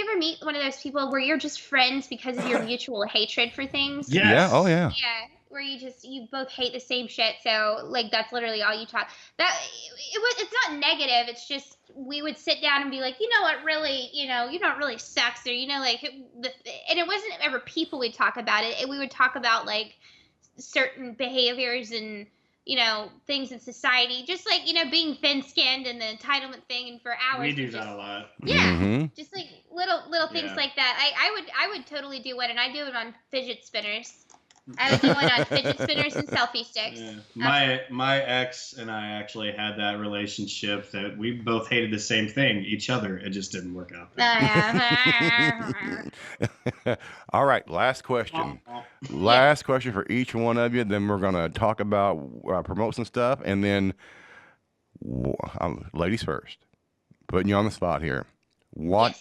ever meet one of those people where you're just friends because of your mutual hatred for things? Yes. Yeah. Oh yeah. Yeah, where you both hate the same shit, so like that's literally all you talk. It's not negative. It's just we would sit down and be like, you know what, really, you know what really sucks, or like and it wasn't ever people we'd talk about it. We would talk about like certain behaviors and things in society, just like being thin-skinned and the entitlement thing, and for hours We do that a lot. yeah, just like little things Yeah. like that. I would totally do one, and I do it on fidget spinners. I would do it on fidget spinners and selfie sticks. Yeah. My ex and I actually had that relationship that we both hated the same thing, each other. It just didn't work out. All right, last question. Last question for each one of you. Then we're gonna talk about promote some stuff, and then ladies first. Putting you on the spot here. What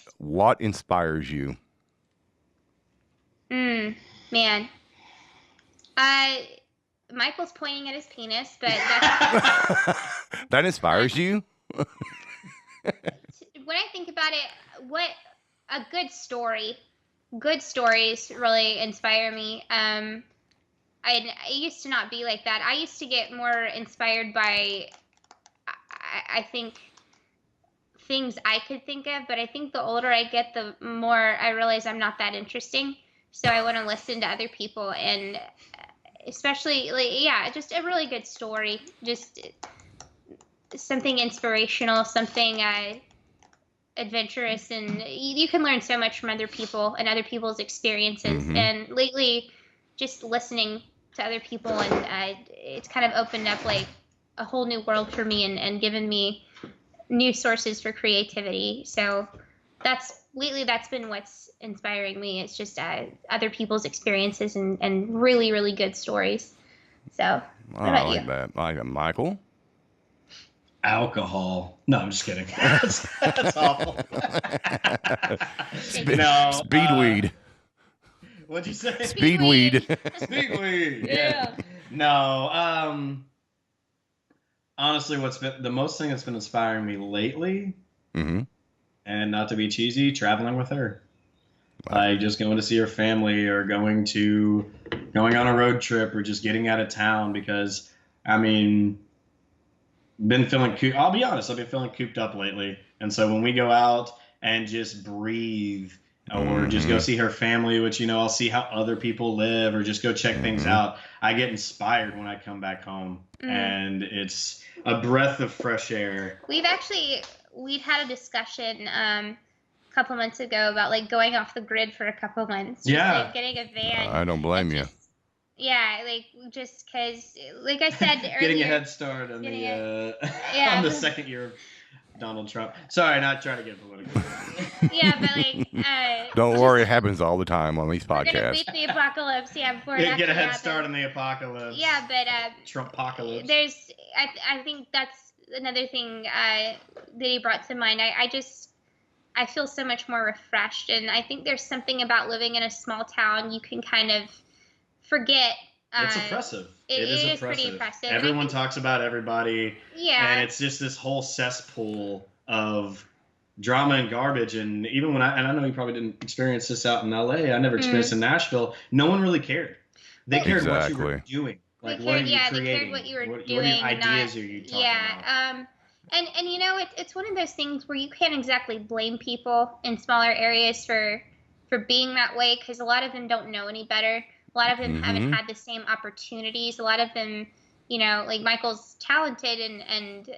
inspires you? Man. Michael's pointing at his penis, but that's That inspires you? when I think about it, what a good story. Good stories really inspire me. I used to not be like that. I used to get more inspired by, I think, things I could think of, but I think the older I get, the more I realize I'm not that interesting. So I want to listen to other people, and especially just a really good story, just something inspirational, something adventurous, and you can learn so much from other people and other people's experiences. And lately, just listening to other people, and it's kind of opened up like a whole new world for me, and given me new sources for creativity. So that's been what's inspiring me. It's just other people's experiences and really, really good stories. So what about I like you? that. I like that. Michael? Alcohol. No, I'm just kidding. That's awful. Speedweed. What'd you say? Speedweed. Speedweed. Yeah. No. Honestly, what's been the most thing that's been inspiring me lately, and not to be cheesy, traveling with her. Like just going to see her family, or going on a road trip, or just getting out of town, because been feeling I'll be honest, I've been feeling cooped up lately. And so when we go out and just breathe, or just go see her family, which I'll see how other people live, or just go check things out, I get inspired when I come back home. And it's a breath of fresh air. We'd had a discussion a couple months ago about like going off the grid for a couple months. Yeah. Like getting a van. I don't blame you. Yeah, like just because, like I said earlier, getting a head start on on the second year of Donald Trump. Sorry, not trying to get political. Yeah, but like, don't worry, it happens all the time on these podcasts. We're gonna beat the apocalypse, before it get a head happens. start on the apocalypse. Yeah, but Trump-pocalypse. I think that's another thing that he brought to mind. I feel so much more refreshed, and I think there's something about living in a small town you can kind of forget. It's oppressive. It is oppressive. Pretty oppressive. Everyone talks about everybody. Yeah. And it's just this whole cesspool of drama and garbage. And even when I know you probably didn't experience this out in LA, I never experienced in Nashville, no one really cared. They cared what you were doing. Like, what are you creating? They cared what you were doing. What ideas are you talking about? And it's one of those things where you can't exactly blame people in smaller areas for being that way, because a lot of them don't know any better. A lot of them haven't had the same opportunities. A lot of them, like Michael's talented, and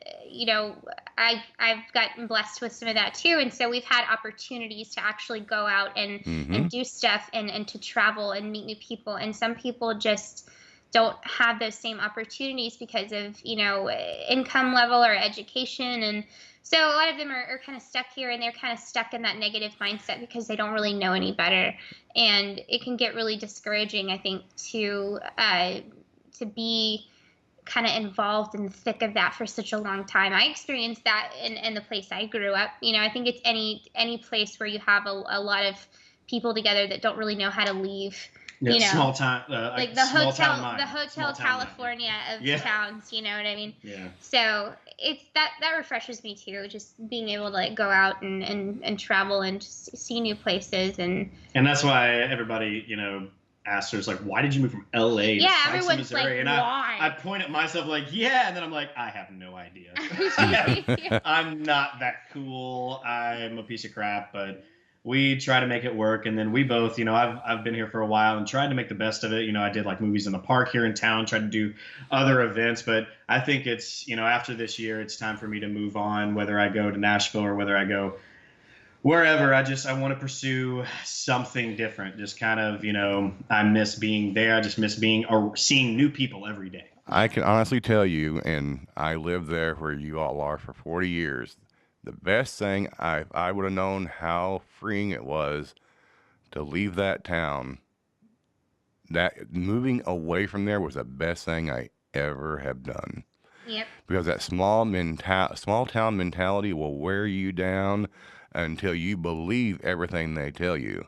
I've gotten blessed with some of that too. And so we've had opportunities to actually go out and do stuff, and to travel and meet new people. And some people just don't have those same opportunities because of, income level or education. And so a lot of them are kind of stuck here, and they're kind of stuck in that negative mindset because they don't really know any better. And it can get really discouraging, I think, to be kind of involved in the thick of that for such a long time. I experienced that in the place I grew up. I think it's any place where you have a lot of people together that don't really know how to leave. Yeah, you know, small town, like small town mind. the Hotel Small town mind. California of Yeah. towns. You know what I mean? Yeah. So it's that refreshes me too, just being able to like go out and travel and just see new places and that's why everybody, you know, asks us like, why did you move from LA to yeah, Sikeston, everyone's Missouri? like, And why? I point at myself like, yeah, and then I'm like, I have no idea. I'm not that cool. I'm a piece of crap, but we try to make it work. And then we both, you know, I've been here for a while and tried to make the best of it. You know, I did like movies in the park here in town, tried to do other events, but I think it's, you know, after this year, it's time for me to move on, whether I go to Nashville or whether I go wherever. I want to pursue something different. Just kind of, you know, I miss being there. I just miss being or seeing new people every day. I can honestly tell you, and I lived there where you all are for 40 years. The best thing I would have known how freeing it was to leave that town. That moving away from there was the best thing I ever have done. Yep. Because that small town mentality will wear you down until you believe everything they tell you.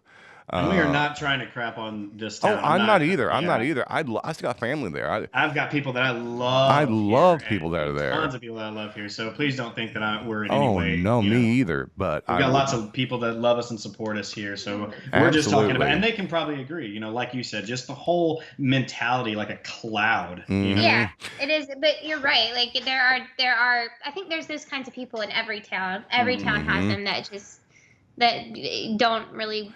And we are not trying to crap on this town. I'm not either. I'm not either. I still got family there. I've got people that I love. I love here, people that are there. Tons of people that I love here. So please don't think that we're in any way. Oh, no, me either. But we've got lots of people that love us and support us here. So we're just talking about, and they can probably agree. You know, like you said, just the whole mentality, like a cloud. You know? Yeah, it is. But you're right. Like there are. I think there's those kinds of people in every town. Every town has them that don't really.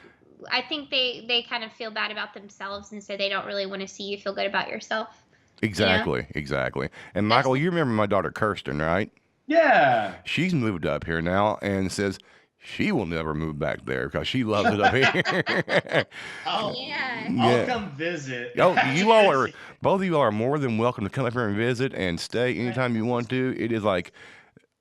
I think they kind of feel bad about themselves, and so they don't really want to see you feel good about yourself. Exactly, exactly. And Michael, you remember my daughter Kirsten, right? Yeah. She's moved up here now and says she will never move back there because she loves it up here. I'll come visit. Oh, both of you all are more than welcome to come up here and visit and stay anytime you want to. It is like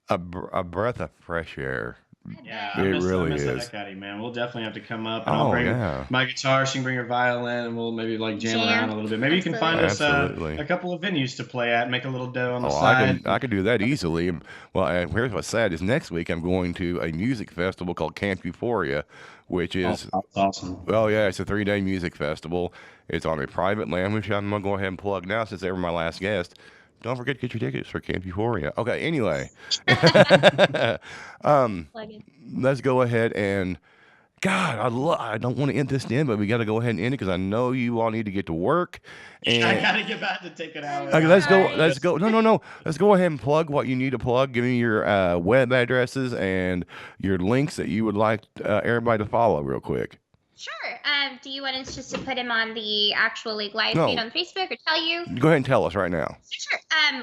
a breath of fresh air. Yeah, it really is. is. That heck out of you, man. We'll definitely have to come up. And I'll bring my guitar. She can bring her violin, and we'll maybe like jam around a little bit. Maybe you can find us a couple of venues to play at, make a little dough on the side. I could do that easily. Well, here's what's sad is next week I'm going to a music festival called Camp Euphoria, which is awesome. Well, yeah, it's a 3-day music festival. It's on a private land, which I'm gonna go ahead and plug now since they were my last guest. Don't forget to get your tickets for Camp Euphoria. Okay, anyway. Let's go ahead and, God, I don't want to end this then, but we got to go ahead and end it because I know you all need to get to work. And I got to get back to take it out. Okay, let's go. No. Let's go ahead and plug what you need to plug. Give me your web addresses and your links that you would like everybody to follow real quick. Sure. Do you want us just to put him on the actual live feed on Facebook or tell you? Go ahead and tell us right now. Sure.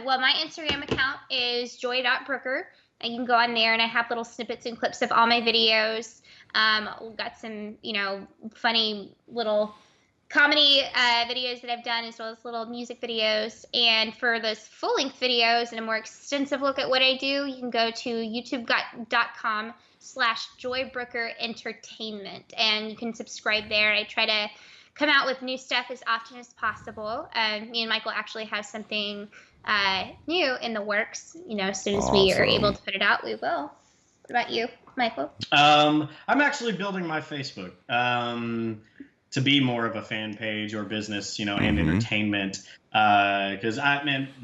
Well, my Instagram account is joy.brooker. And you can go on there, and I have little snippets and clips of all my videos. We've got some, funny little comedy videos that I've done, as well as little music videos. And for those full-length videos and a more extensive look at what I do, you can go to youtube.com/joybrooker entertainment, and you can subscribe there. I try to come out with new stuff as often as possible. Me and Michael actually have something new in the works. As soon as we are able to put it out, we will. What about you, Michael? I'm actually building my Facebook to be more of a fan page or business, and entertainment. Because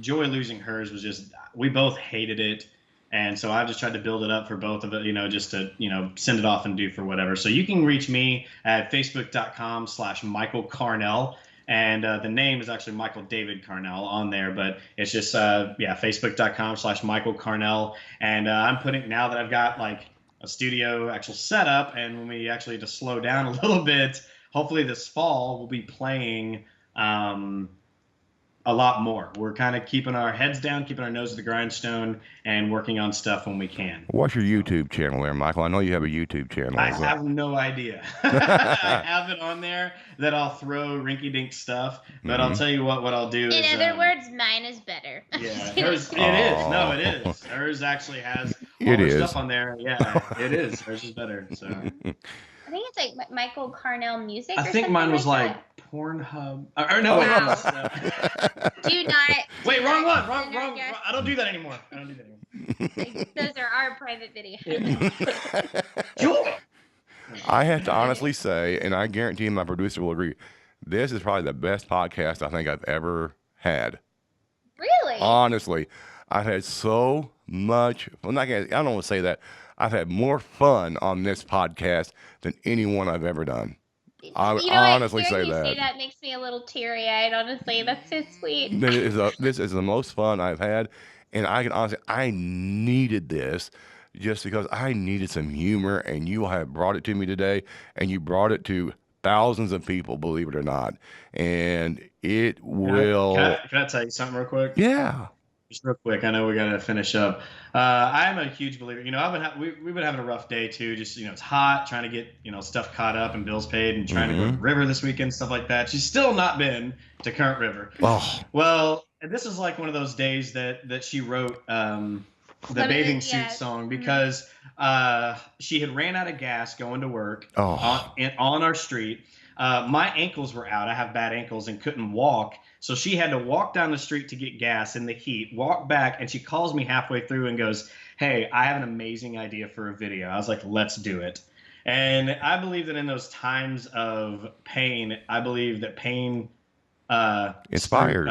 Joy losing hers was just, we both hated it. And so I just tried to build it up for both of it, just to, send it off and do for whatever. So you can reach me at facebook.com/Michael Carnell. And the name is actually Michael David Carnell on there, but it's just, facebook.com/Michael Carnell. And I'm putting, now that I've got like a studio actual setup, and when we actually just slow down a little bit, hopefully this fall we'll be playing a lot more. We're kind of keeping our heads down, keeping our nose to the grindstone, and working on stuff when we can. What's your YouTube channel there, Michael? I know you have a YouTube channel. I have no idea. I have it on there that I'll throw rinky-dink stuff, but I'll tell you what I'll do is... In other words, mine is better. Yeah, hers, it is. No, it is. Hers actually has all her stuff on there. Yeah, it is. Hers is better, so... I think it's like Michael Carnell Music. I think mine was like Pornhub. Or no, wait. Do not. Wait, wrong one. Wrong. I don't do that anymore. Those are our private videos. I have to honestly say, and I guarantee my producer will agree, This is probably the best podcast I think I've ever had. Really? Honestly, I've had so much. Well, I don't want to say that. I've had more fun on this podcast than anyone I've ever done. I would honestly Hearing say you that. say that makes me a little teary-eyed. Honestly, that's so sweet. This is the most fun I've had, and I can honestly, I needed this just because I needed some humor, and you have brought it to me today, and you brought it to thousands of people, believe it or not, and it will. Can I tell you something real quick? Yeah. Just real quick, I know we gotta finish up. I'm a huge believer. We've been having a rough day too. Just it's hot, trying to get stuff caught up and bills paid, and trying to go to the river this weekend, stuff like that. She's still not been to Current River. Oh. Well, this is like one of those days that she wrote the bathing suit song because she had ran out of gas going to work on our street. My ankles were out. I have bad ankles and couldn't walk. So she had to walk down the street to get gas in the heat, walk back, and she calls me halfway through and goes, "Hey, I have an amazing idea for a video." I was like, "Let's do it." And I believe that in those times of pain, I believe that pain inspires.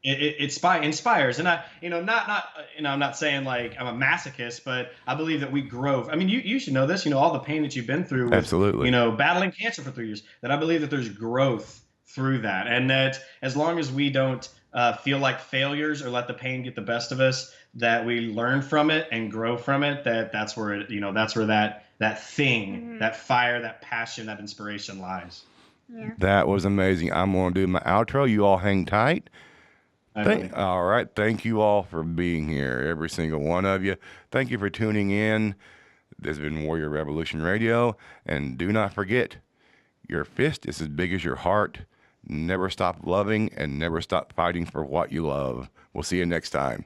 It inspires, and I'm not saying like I'm a masochist, but I believe that we grow. I mean, you should know this. All the pain that you've been through with, absolutely, battling cancer for 3 years. That I believe that there's growth through that, and that as long as we don't feel like failures or let the pain get the best of us, that we learn from it and grow from it. That's where that thing, that fire, that passion, that inspiration lies. Yeah. That was amazing. I'm going to do my outro. You all hang tight. All right. Thank you all for being here, every single one of you. Thank you for tuning in. This has been Warrior Revolution Radio. And do not forget, your fist is as big as your heart. Never stop loving and never stop fighting for what you love. We'll see you next time.